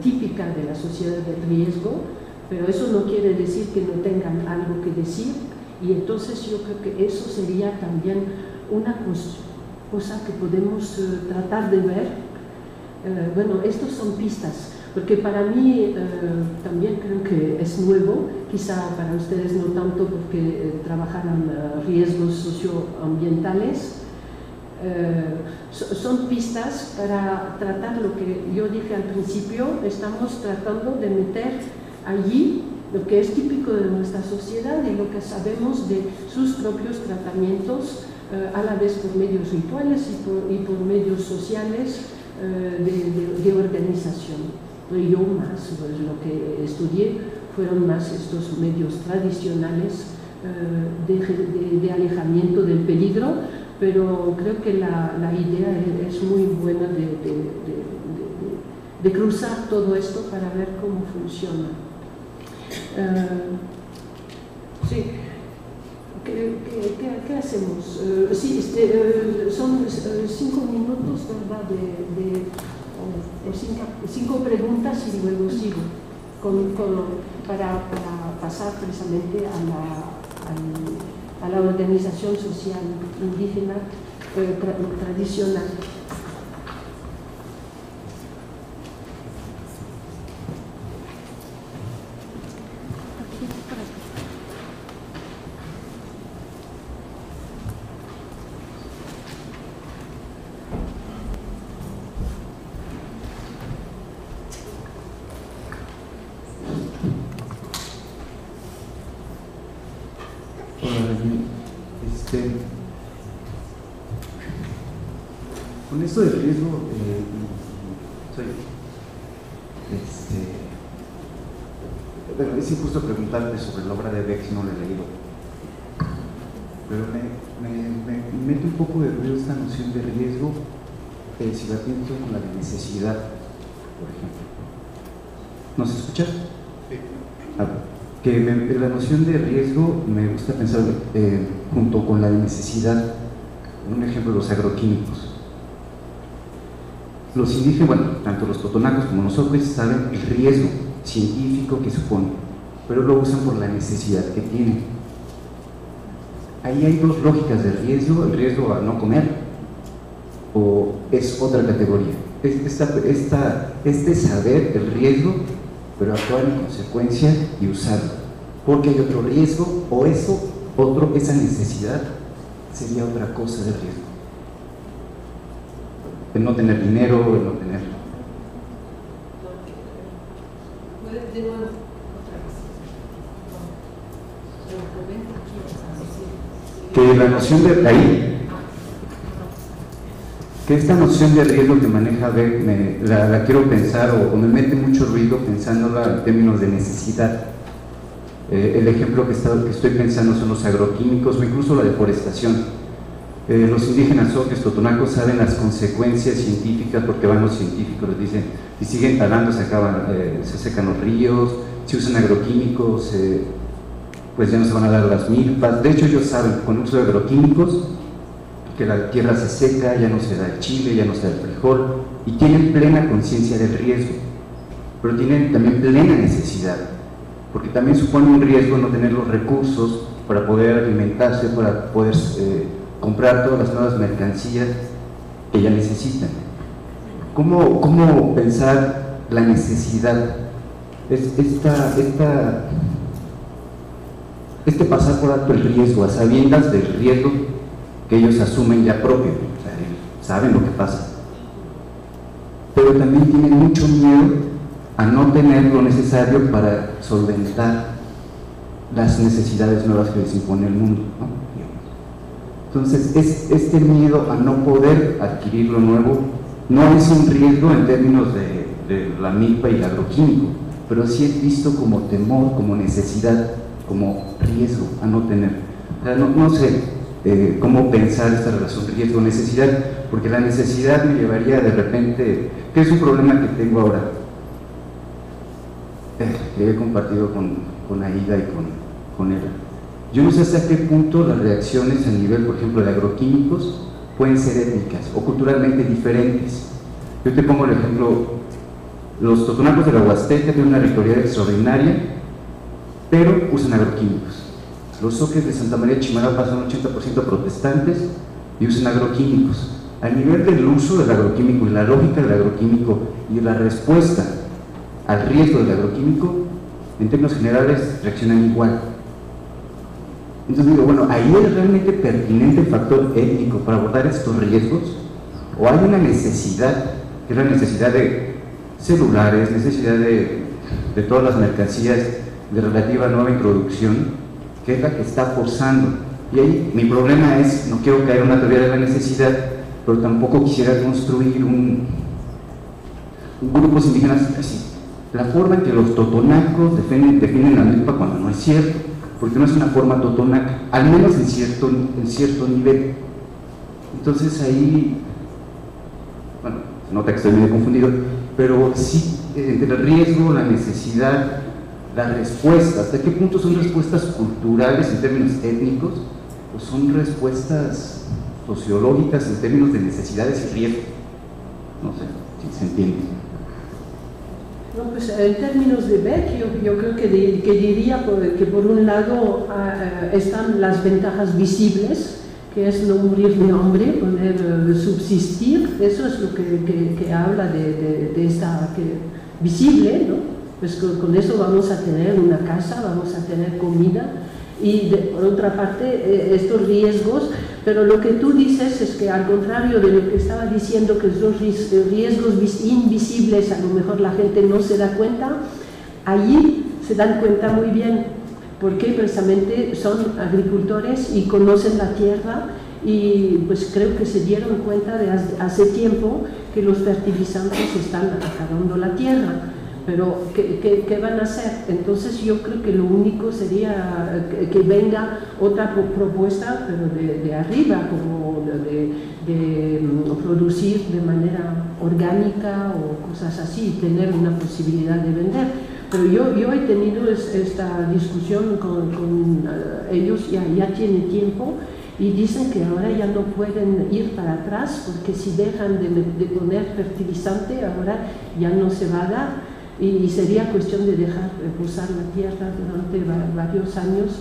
típica de la sociedad del riesgo, pero eso no quiere decir que no tengan algo que decir, y entonces yo creo que eso sería también una cosa que podemos tratar de ver. Bueno, estos son pistas, porque para mí también creo que es nuevo, quizá para ustedes no tanto porque trabajarán riesgos socioambientales. Son pistas para tratar lo que yo dije al principio. Estamos tratando de meter allí lo que es típico de nuestra sociedad y lo que sabemos de sus propios tratamientos, a la vez por medios rituales y por medios sociales de organización. Yo más, pues, lo que estudié fueron más estos medios tradicionales de alejamiento del peligro, pero creo que la idea es muy buena de cruzar todo esto para ver cómo funciona. Sí. ¿Qué hacemos? Sí, son 5 minutos, ¿verdad? Cinco preguntas y luego sigo para pasar precisamente a la organización social indígena tradicional. Con esto del riesgo, bueno, es injusto preguntarte sobre la obra de Beck si no la he leído, pero me mete un poco de ruido esta noción de riesgo si la pienso con la de necesidad, por ejemplo. ¿Nos escucha? Sí. Que la noción de riesgo me gusta pensar junto con la de necesidad. Un ejemplo, los agroquímicos. Los indígenas, bueno, tanto los totonacos como nosotros saben el riesgo científico que supone, pero lo usan por la necesidad que tienen. Ahí hay dos lógicas de riesgo: el riesgo a no comer, o es otra categoría. Este saber el riesgo, pero actuar en consecuencia y usarlo, porque hay otro riesgo, o esa necesidad sería otra cosa de riesgo. El no tener dinero, el no tener. De nuevo, otra vez. Que la noción de ahí, que esta noción de riesgo que maneja Beck, la quiero pensar, o me mete mucho ruido pensándola en términos de necesidad. El ejemplo que estoy pensando son los agroquímicos o incluso la deforestación. Los indígenas socios totonacos saben las consecuencias científicas, porque van los científicos, les dicen, si siguen talando se secan los ríos, si usan agroquímicos, pues ya no se van a dar las milpas. De hecho ellos saben, con el uso de agroquímicos, que la tierra se seca, ya no se da el chile, ya no se da el frijol, y tienen plena conciencia del riesgo, pero tienen también plena necesidad, porque también supone un riesgo no tener los recursos para poder alimentarse, para poder comprar todas las nuevas mercancías que ya necesitan. ¿Cómo pensar la necesidad? Este pasar por alto el riesgo, a sabiendas del riesgo que ellos asumen ya propio, o sea, saben lo que pasa, pero también tienen mucho miedo a no tener lo necesario para solventar las necesidades nuevas que les impone el mundo, ¿no? Entonces, este miedo a no poder adquirir lo nuevo no es un riesgo en términos de la milpa y el agroquímico, pero sí es visto como temor, como necesidad, como riesgo a no tener. O sea, no sé cómo pensar esta relación riesgo-necesidad, porque la necesidad me llevaría de repente, que es un problema que tengo ahora, que he compartido con Aida y con ella. Yo no sé hasta qué punto las reacciones a nivel, por ejemplo, de agroquímicos pueden ser étnicas o culturalmente diferentes. Yo te pongo el ejemplo, los totonacos de la Huasteca tienen una rectoría extraordinaria, pero usan agroquímicos. Los zoques de Santa María de Chimalapa son 80% protestantes y usan agroquímicos. A nivel del uso del agroquímico y la lógica del agroquímico y la respuesta al riesgo del agroquímico, en términos generales, reaccionan igual. Entonces digo, bueno, ¿ahí es realmente pertinente el factor étnico para abordar estos riesgos? ¿O hay una necesidad, que es la necesidad de celulares, necesidad de todas las mercancías de relativa nueva introducción, que es la que está forzando? Y ahí mi problema es, no quiero caer en una teoría de la necesidad, pero tampoco quisiera construir un grupos indígenas así. La forma en que los totonacos definen la milpa cuando no es cierto, porque no es una forma totonaca, al menos en cierto nivel. Entonces ahí, bueno, se nota que estoy medio confundido, pero sí, entre el riesgo, la necesidad, la respuesta, ¿hasta qué punto son respuestas culturales en términos étnicos o son respuestas sociológicas en términos de necesidades y riesgos? No sé si se entiende. No, pues en términos de Beck, yo creo que diría que por un lado están las ventajas visibles, que es no morir de hambre, poder subsistir. Eso es lo que habla de esta visible, ¿no? Pues con eso vamos a tener una casa, vamos a tener comida, y por otra parte estos riesgos. Pero lo que tú dices es que, al contrario de lo que estaba diciendo, que esos riesgos invisibles a lo mejor la gente no se da cuenta, allí se dan cuenta muy bien, porque precisamente son agricultores y conocen la tierra, y pues creo que se dieron cuenta de hace tiempo que los fertilizantes están acabando la tierra. Pero ¿qué van a hacer? Entonces yo creo que lo único sería que venga otra propuesta, pero de arriba, como de producir de manera orgánica o cosas así, tener una posibilidad de vender. Pero yo he tenido esta discusión con ellos, ya tiene tiempo, y dicen que ahora ya no pueden ir para atrás, porque si dejan de poner fertilizante, ahora ya no se va a dar. Y sería cuestión de dejar reposar la tierra durante varios años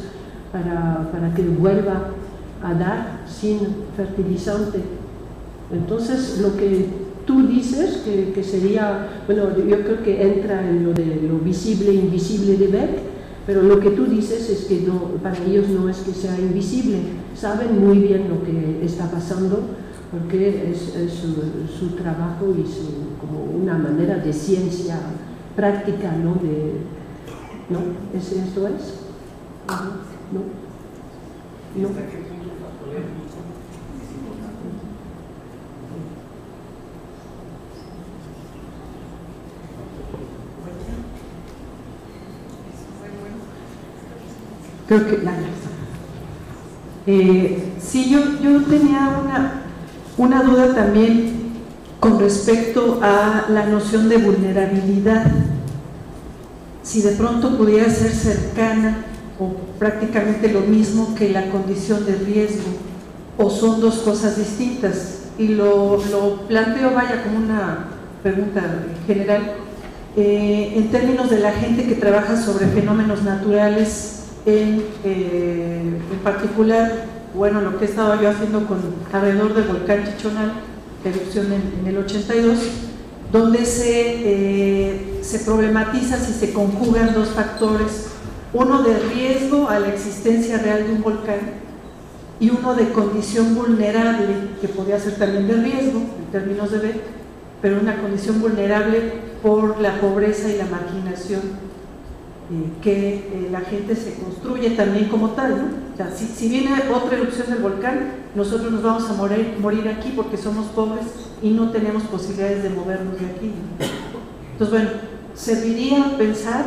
para que vuelva a dar sin fertilizante. Entonces, lo que tú dices, que sería, bueno, yo creo que entra en lo de lo visible e invisible de Beck, pero lo que tú dices es que no, para ellos no es que sea invisible, saben muy bien lo que está pasando, porque es su trabajo y como una manera de ciencia práctica, ¿no? ¿No? ¿Esto es? ¿No? ¿No? Creo que sí, yo tenía una duda también con respecto a la noción de vulnerabilidad, si de pronto pudiera ser cercana o prácticamente lo mismo que la condición de riesgo, o son dos cosas distintas. Y lo planteo, vaya, como una pregunta general, en términos de la gente que trabaja sobre fenómenos naturales, en particular, bueno, lo que he estado yo haciendo alrededor del volcán Chichonal, erupción en el 82, donde se problematiza si se conjugan dos factores, uno de riesgo a la existencia real de un volcán y uno de condición vulnerable, que podría ser también de riesgo en términos de Beck, pero una condición vulnerable por la pobreza y la marginación que la gente se construye también como tal, ¿no? O sea, si viene otra erupción del volcán, nosotros nos vamos a morir aquí porque somos pobres y no tenemos posibilidades de movernos de aquí, ¿no? Entonces, bueno, serviría pensar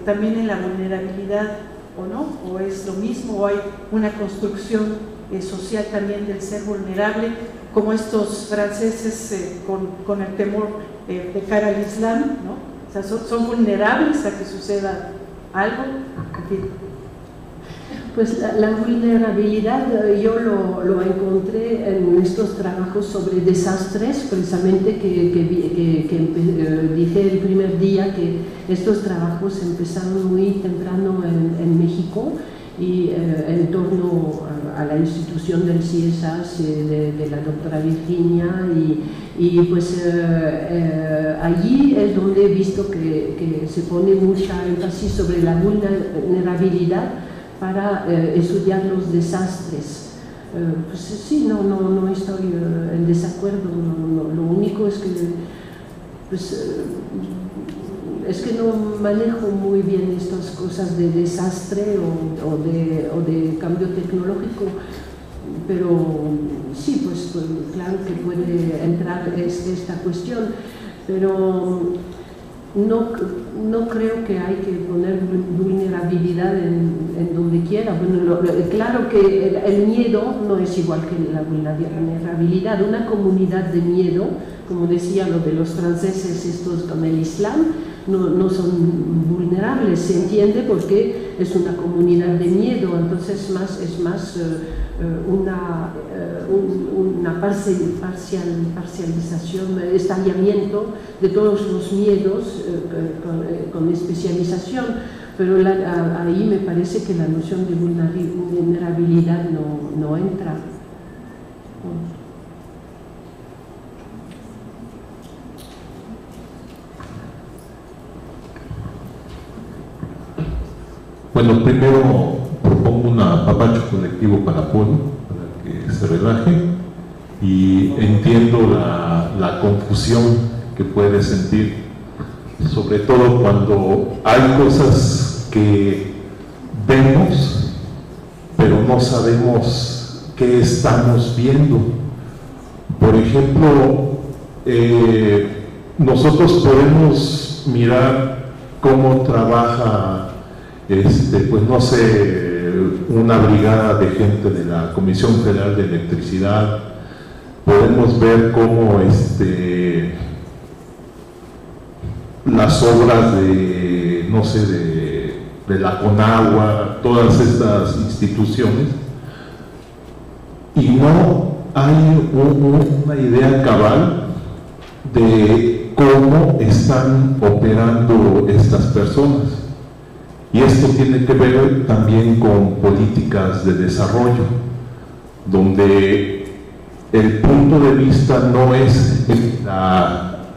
también en la vulnerabilidad, o no, o es lo mismo, o hay una construcción social también del ser vulnerable, como estos franceses con el temor de cara al Islam, ¿no? O sea, son vulnerables a que suceda algo, en fin. Pues la vulnerabilidad yo lo encontré en estos trabajos sobre desastres, precisamente que dije el primer día que estos trabajos empezaron muy temprano en México y en torno a la institución del CIESAS de la doctora Virginia y pues allí es donde he visto que se pone mucha énfasis sobre la vulnerabilidad para estudiar los desastres. Pues sí, no estoy en desacuerdo, lo único es que pues, es que no manejo muy bien estas cosas de desastre o de cambio tecnológico, pero sí, pues claro que puede entrar esta cuestión, pero no creo que hay que poner vulnerabilidad en donde quiera. Bueno, claro que el miedo no es igual que la vulnerabilidad. Una comunidad de miedo, como decía lo de los franceses estos con el Islam, no son vulnerables, se entiende porque es una comunidad de miedo, entonces es más una parcialización, estallamiento de todos los miedos con especialización, pero ahí me parece que la noción de vulnerabilidad no entra. Bueno, primero propongo un apapacho colectivo para Polo, para que se relaje, y entiendo la confusión que puede sentir, sobre todo cuando hay cosas que vemos, pero no sabemos qué estamos viendo. Por ejemplo, nosotros podemos mirar cómo trabaja pues no sé, una brigada de gente de la Comisión Federal de Electricidad, podemos ver cómo las obras de, no sé, de la Conagua, todas estas instituciones, y no hay una idea cabal de cómo están operando estas personas. Y esto tiene que ver también con políticas de desarrollo, donde el punto de vista no es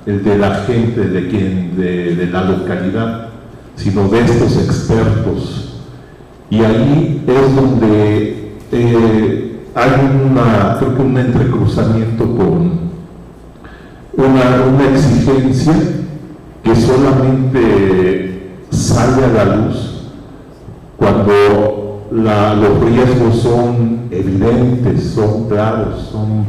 el de la gente de la localidad, sino de estos expertos. Y ahí es donde hay creo que un entrecruzamiento con una exigencia que solamente sale a la luz cuando los riesgos son evidentes, son claros, son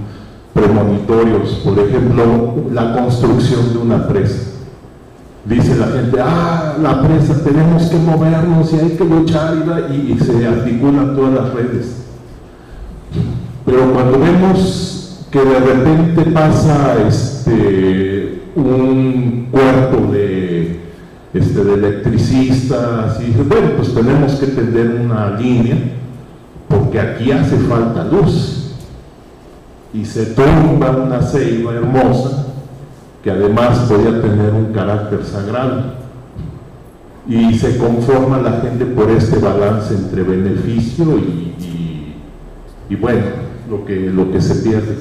premonitorios. Por ejemplo, la construcción de una presa. Dice la gente, la presa, tenemos que movernos y hay que luchar, y se articulan todas las redes. Pero cuando vemos que de repente pasa un cuerpo de electricistas, y dice, bueno, pues tenemos que tender una línea porque aquí hace falta luz, y se tumba una ceiba hermosa que además podía tener un carácter sagrado, y se conforma la gente por este balance entre beneficio y bueno, lo que se pierde.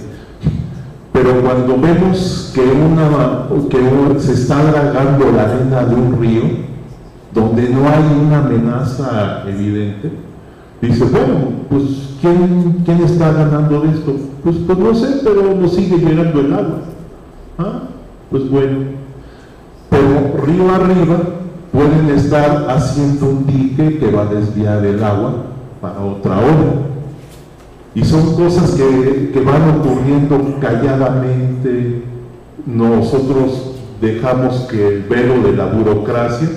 Pero cuando vemos que se está dragando la arena de un río, donde no hay una amenaza evidente, dice, bueno, pues ¿quién está ganando de esto? Pues no sé, pero nos sigue llegando el agua. Pues bueno, pero río arriba pueden estar haciendo un dique que va a desviar el agua otra obra. Y son cosas que van ocurriendo calladamente. Nosotros dejamos que el velo de la burocracia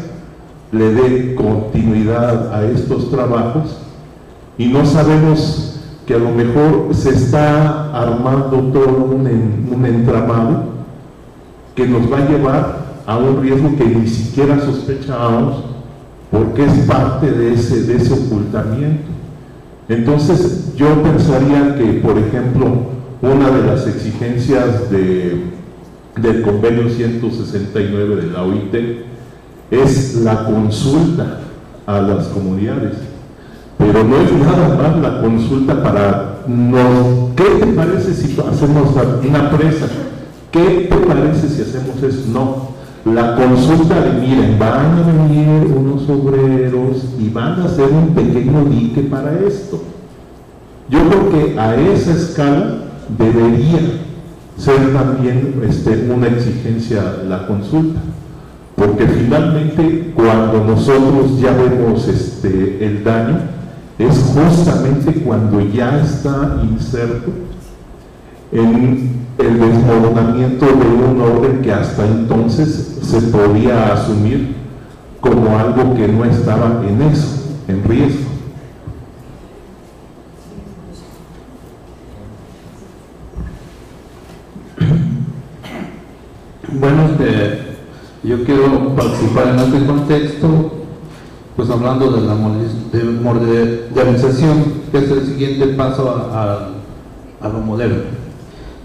le dé continuidad a estos trabajos y no sabemos que a lo mejor se está armando todo un entramado que nos va a llevar a un riesgo que ni siquiera sospechábamos, porque es parte de ese ocultamiento. Entonces yo pensaría que, por ejemplo, una de las exigencias del convenio 169 de la OIT es la consulta a las comunidades, pero no es nada más la consulta para ¿qué te parece si hacemos una presa? ¿Qué te parece si hacemos eso? No, la consulta de, miren, van a venir unos obreros y van a hacer un pequeño dique para esto. Yo creo que a esa escala debería ser también una exigencia la consulta, porque finalmente cuando nosotros ya vemos el daño es justamente cuando ya está inserto en el desmoronamiento de un orden que hasta entonces se podía asumir como algo que no estaba en riesgo. Bueno, yo quiero participar en este contexto, pues hablando de la modernización, que es el siguiente paso a lo moderno,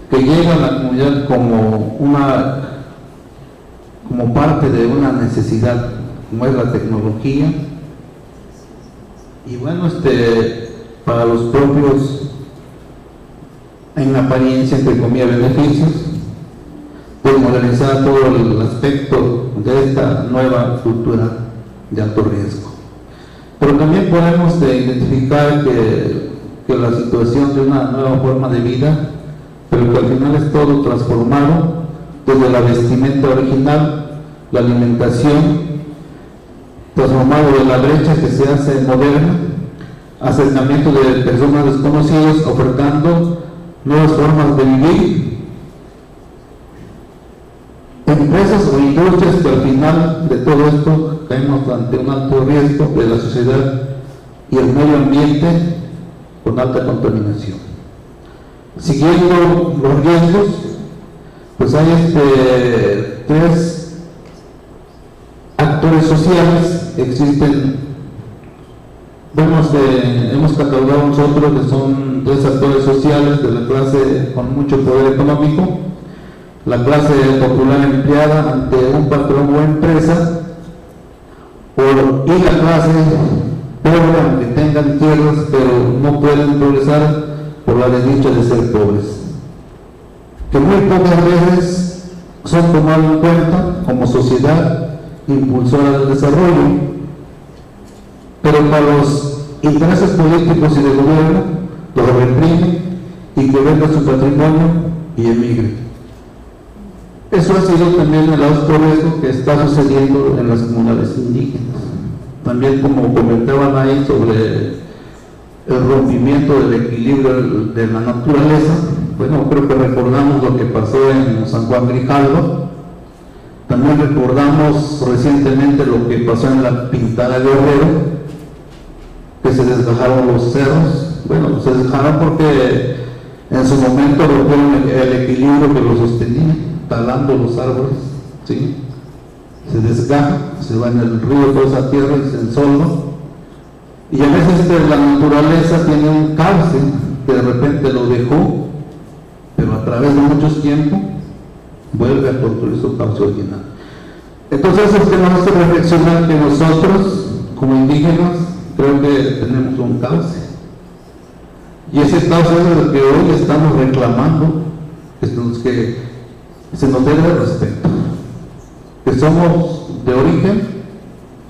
que llega a la comunidad como parte de una necesidad, como es la tecnología, y bueno, para los propios, en apariencia, entre comillas, beneficios, pues modernizar todo el aspecto de esta nueva cultura de alto riesgo. Pero también podemos identificar que la situación de una nueva forma de vida, pero que al final es todo transformado, desde la vestimenta original, la alimentación, transformado de la brecha que se hace moderna, acercamiento de personas desconocidas, ofertando nuevas formas de vivir, empresas o industrias que al final de todo esto caemos ante un alto riesgo de la sociedad y el medio ambiente con alta contaminación. Siguiendo los riesgos, pues hay tres actores sociales. Existen, hemos catalogado nosotros que son tres actores sociales de la clase con mucho poder económico: la clase popular empleada ante un patrón o empresa, y la clase pobre, aunque tengan tierras, pero no pueden progresar por la desdicha de ser pobres, que muy pocas veces son tomados en cuenta como sociedad impulsora del desarrollo, pero para los intereses políticos y de gobierno los reprimen y que venda su patrimonio y emigre. Eso ha sido también el alto riesgo que está sucediendo en las comunidades indígenas. También, como comentaban ahí sobre el rompimiento del equilibrio de la naturaleza, bueno, creo que recordamos lo que pasó en San Juan Grijalva. También recordamos recientemente lo que pasó en la Pintada Guerrero, que se desgajaron los cerros. Bueno, se desgajaron porque en su momento rompieron el equilibrio que lo sostenía, talando los árboles, ¿sí? Se desgaja, se va en el río toda esa tierra y se ensolva. Y a veces la naturaleza tiene un cauce que de repente lo dejó, pero a través de muchos tiempos vuelve a construir su cauce original. Entonces eso es que nos hace reflexionar que nosotros, como indígenas, creo que tenemos un cauce. Y ese cauce es el que hoy estamos reclamando, que se nos debe respeto, que somos de origen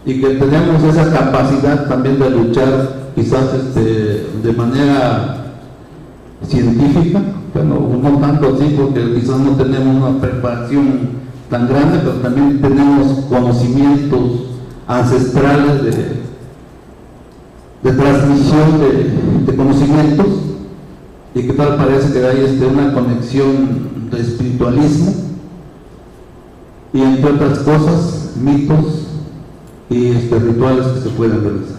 y que tenemos esa capacidad también de luchar, quizás de manera científica, bueno, no tanto así porque quizás no tenemos una preparación tan grande, pero también tenemos conocimientos ancestrales de transmisión de conocimientos, y que tal parece que hay una conexión de espiritualismo y, entre otras cosas, mitos y rituales que se pueden realizar.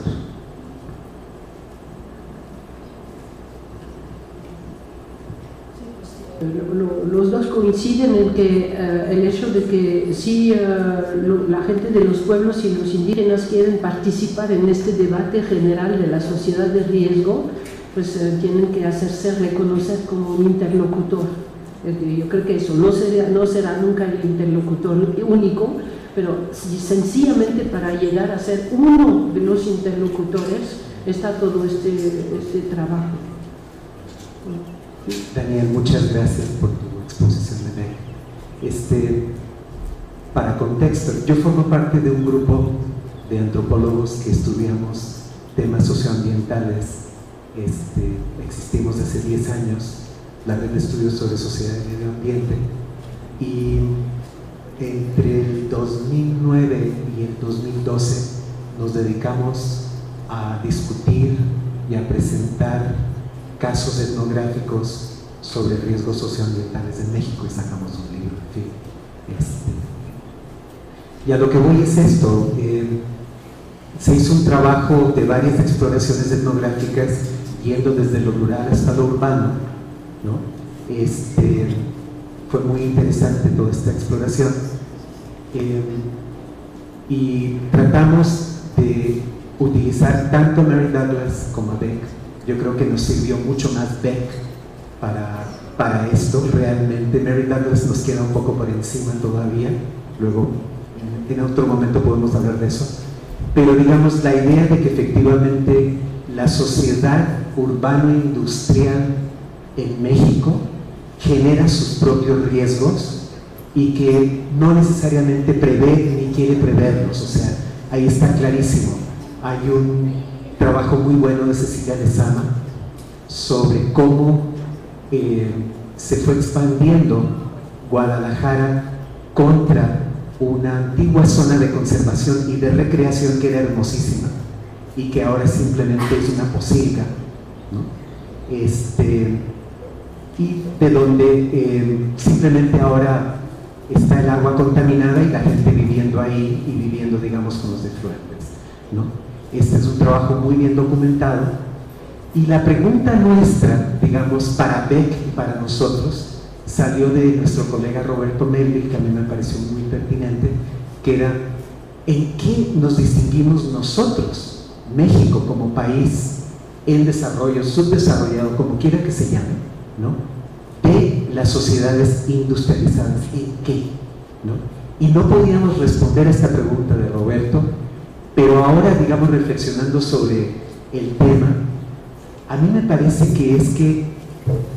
Los dos coinciden en que el hecho de que si la gente de los pueblos y los indígenas quieren participar en este debate general de la sociedad de riesgo, pues tienen que hacerse reconocer como un interlocutor. Yo creo que eso no será nunca el interlocutor único, pero sencillamente para llegar a ser uno de los interlocutores está todo este trabajo. Daniel, muchas gracias por tu exposición de BEC. Para contexto, yo formo parte de un grupo de antropólogos que estudiamos temas socioambientales. Existimos desde 10 años, la red de estudios sobre sociedad y medio ambiente, y entre el 2009 y el 2012 nos dedicamos a discutir y a presentar casos etnográficos sobre riesgos socioambientales en México, y sacamos un libro, en fin. Y a lo que voy es esto: se hizo un trabajo de varias exploraciones etnográficas yendo desde lo rural hasta lo urbano, ¿no? Fue muy interesante toda esta exploración, y tratamos de utilizar tanto Mary Douglas como Beck. Yo creo que nos sirvió mucho más Beck para esto. Realmente Mary Douglas nos queda un poco por encima todavía, luego en otro momento podemos hablar de eso, pero digamos la idea de que efectivamente la sociedad urbano-industrial en México genera sus propios riesgos y que no necesariamente prevé ni quiere preverlos. O sea, ahí está clarísimo. Hay un trabajo muy bueno de Cecilia Lezama sobre cómo se fue expandiendo Guadalajara contra una antigua zona de conservación y de recreación que era hermosísima y que ahora simplemente es una posilga, ¿no? Y de donde simplemente ahora está el agua contaminada y la gente viviendo ahí y viviendo, digamos, con los efluentes, ¿no? Este es un trabajo muy bien documentado, y la pregunta nuestra, digamos, para Beck y para nosotros, salió de nuestro colega Roberto Melville, que a mí me pareció muy pertinente, que era: ¿en qué nos distinguimos nosotros, México como país en desarrollo, subdesarrollado, como quiera que se llame, ¿no?, de las sociedades industrializadas? ¿En qué? ¿No? Y no podíamos responder a esta pregunta de Roberto, pero ahora, digamos, reflexionando sobre el tema, a mí me parece que es que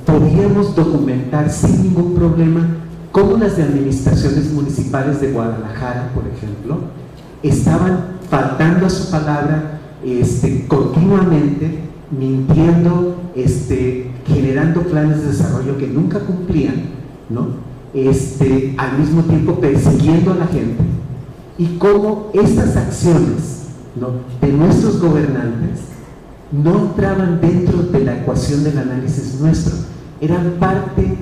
podíamos documentar sin ningún problema cómo las administraciones municipales de Guadalajara, por ejemplo, estaban faltando a su palabra continuamente, mintiendo, generando planes de desarrollo que nunca cumplían, ¿no? Al mismo tiempo persiguiendo a la gente, y cómo estas acciones, ¿no?, de nuestros gobernantes no entraban dentro de la ecuación del análisis nuestro, eran parte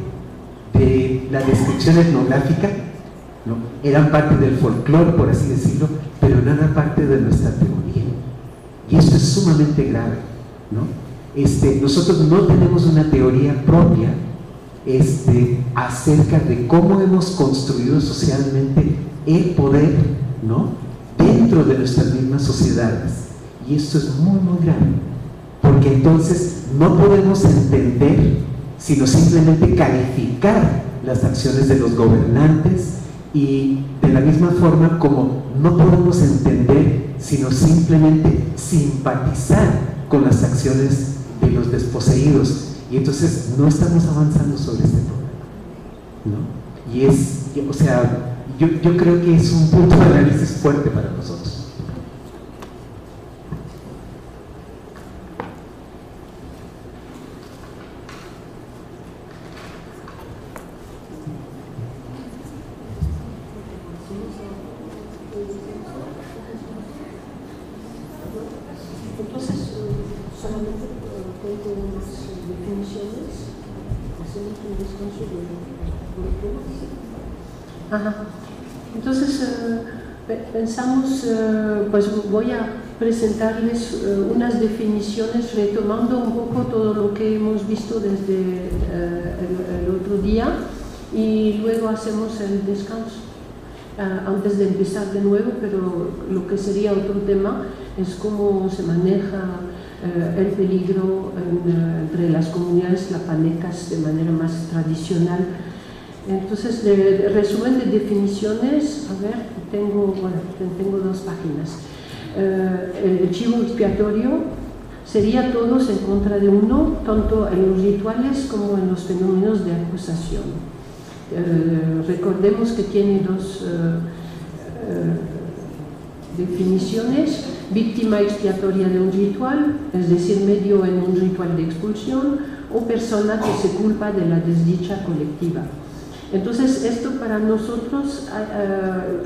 de la descripción etnográfica, ¿no?, eran parte del folclore, por así decirlo, pero no eran parte de nuestra teoría, y esto es sumamente grave, ¿no? Nosotros no tenemos una teoría propia acerca de cómo hemos construido socialmente el poder, ¿no?, dentro de nuestras mismas sociedades, y esto es muy muy grave, porque entonces no podemos entender, sino simplemente calificar las acciones de los gobernantes, y de la misma forma como no podemos entender, sino simplemente simpatizar con las acciones de los desposeídos, y entonces no estamos avanzando sobre este problema, ¿no? Y o sea, yo creo que es un punto de análisis fuerte para nosotros. Entonces, definiciones. Hacemos un descanso de... Ajá. Entonces, pensamos, pues voy a presentarles unas definiciones retomando un poco todo lo que hemos visto desde el otro día y luego hacemos el descanso. Antes de empezar de nuevo, pero lo que sería otro tema es cómo se maneja el peligro entre las comunidades tlapanecas de manera más tradicional. Entonces, de resumen de definiciones, a ver, tengo 2 páginas. El chivo expiatorio sería todos en contra de uno, tanto en los rituales como en los fenómenos de acusación. Recordemos que tiene 2 definiciones: víctima expiatoria de un ritual, es decir, medio en un ritual de expulsión, o persona que se culpa de la desdicha colectiva. Entonces, esto para nosotros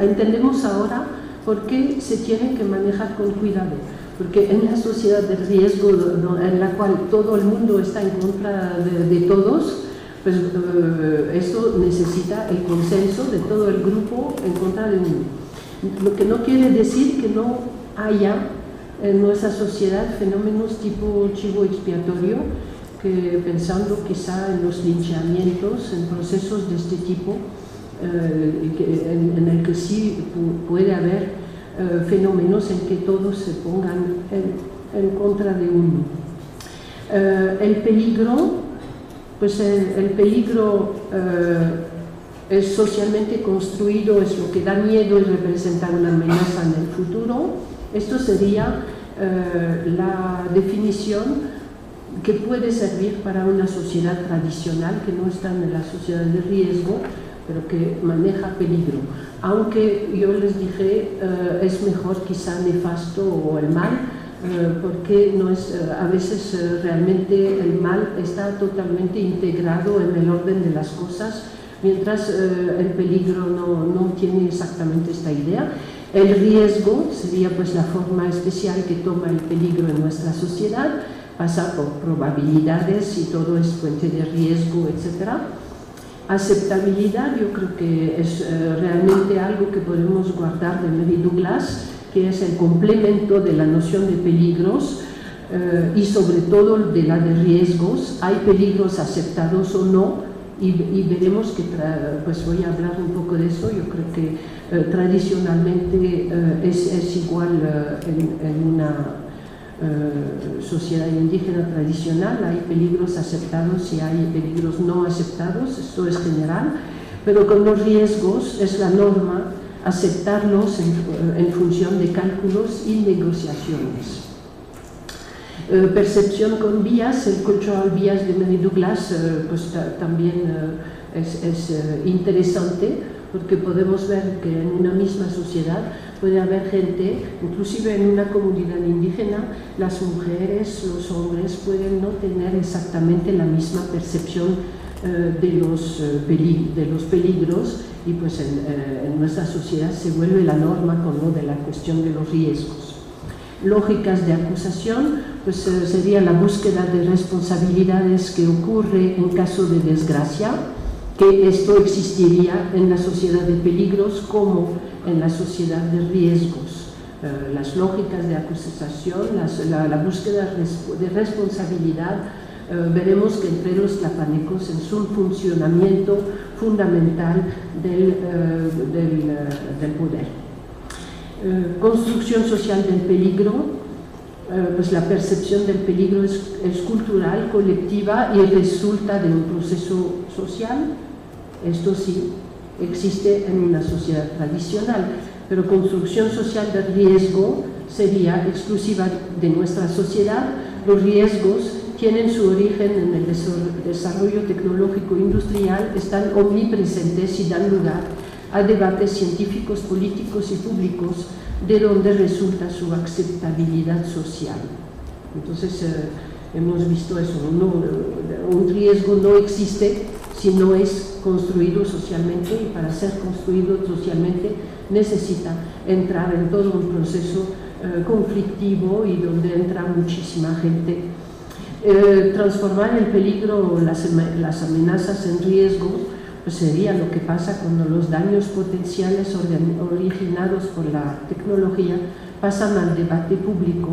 entendemos ahora por qué se tiene que manejar con cuidado, porque en una sociedad de riesgo en la cual todo el mundo está en contra de todos, pues esto necesita el consenso de todo el grupo en contra de uno. Lo que no quiere decir que no haya en nuestra sociedad fenómenos tipo chivo expiatorio, que pensando quizá en los linchamientos, en procesos de este tipo, en el que sí puede haber fenómenos en que todos se pongan en contra de uno. El peligro, pues el peligro es socialmente construido, es lo que da miedo y representa una amenaza en el futuro. Esto sería la definición que puede servir para una sociedad tradicional que no está en la sociedad de riesgo, pero que maneja peligro. Aunque yo les dije, es mejor quizá nefasto o el mal, porque no es, a veces realmente el mal está totalmente integrado en el orden de las cosas, mientras el peligro no tiene exactamente esta idea. El riesgo sería pues la forma especial que toma el peligro en nuestra sociedad, pasa por probabilidades y todo es fuente de riesgo, etc. Aceptabilidad, yo creo que es realmente algo que podemos guardar de Mary Douglas, que es el complemento de la noción de peligros y sobre todo de la de riesgos. Hay peligros aceptados o no, y veremos que, pues voy a hablar un poco de eso. Yo creo que tradicionalmente es igual en una sociedad indígena tradicional. Hay peligros aceptados y hay peligros no aceptados, esto es general, pero con los riesgos es la norma aceptarlos en función de cálculos y negociaciones. Percepción con bias, el cultural bias de Mary Douglas pues también es interesante, porque podemos ver que en una misma sociedad puede haber gente, inclusive en una comunidad indígena, las mujeres, los hombres pueden no tener exactamente la misma percepción de los peligros, y pues en nuestra sociedad se vuelve la norma con lo de la cuestión de los riesgos. Lógicas de acusación, pues sería la búsqueda de responsabilidades que ocurre en caso de desgracia, que esto existiría en la sociedad de peligros como en la sociedad de riesgos. Las lógicas de acusación, la búsqueda de responsabilidad, veremos que entre los tlapanecos es un funcionamiento fundamental del poder. Construcción social del peligro, pues la percepción del peligro es cultural, colectiva y resulta de un proceso social. Esto sí existe en una sociedad tradicional, pero construcción social del riesgo sería exclusiva de nuestra sociedad. Los riesgos tienen su origen en el desarrollo tecnológico industrial, están omnipresentes y dan lugar a debates científicos, políticos y públicos, de donde resulta su aceptabilidad social. Entonces, hemos visto eso, un riesgo no existe si no es construido socialmente, y para ser construido socialmente necesita entrar en todo un proceso conflictivo y donde entra muchísima gente. Transformar el peligro, las amenazas en riesgo, pues sería lo que pasa cuando los daños potenciales originados por la tecnología pasan al debate público,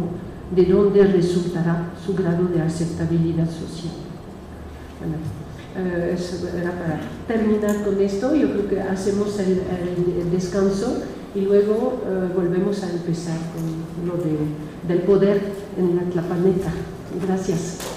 de donde resultará su grado de aceptabilidad social. Bueno, eso era para terminar con esto. Yo creo que hacemos el descanso y luego volvemos a empezar con lo del poder en la Tlapaneca. Gracias.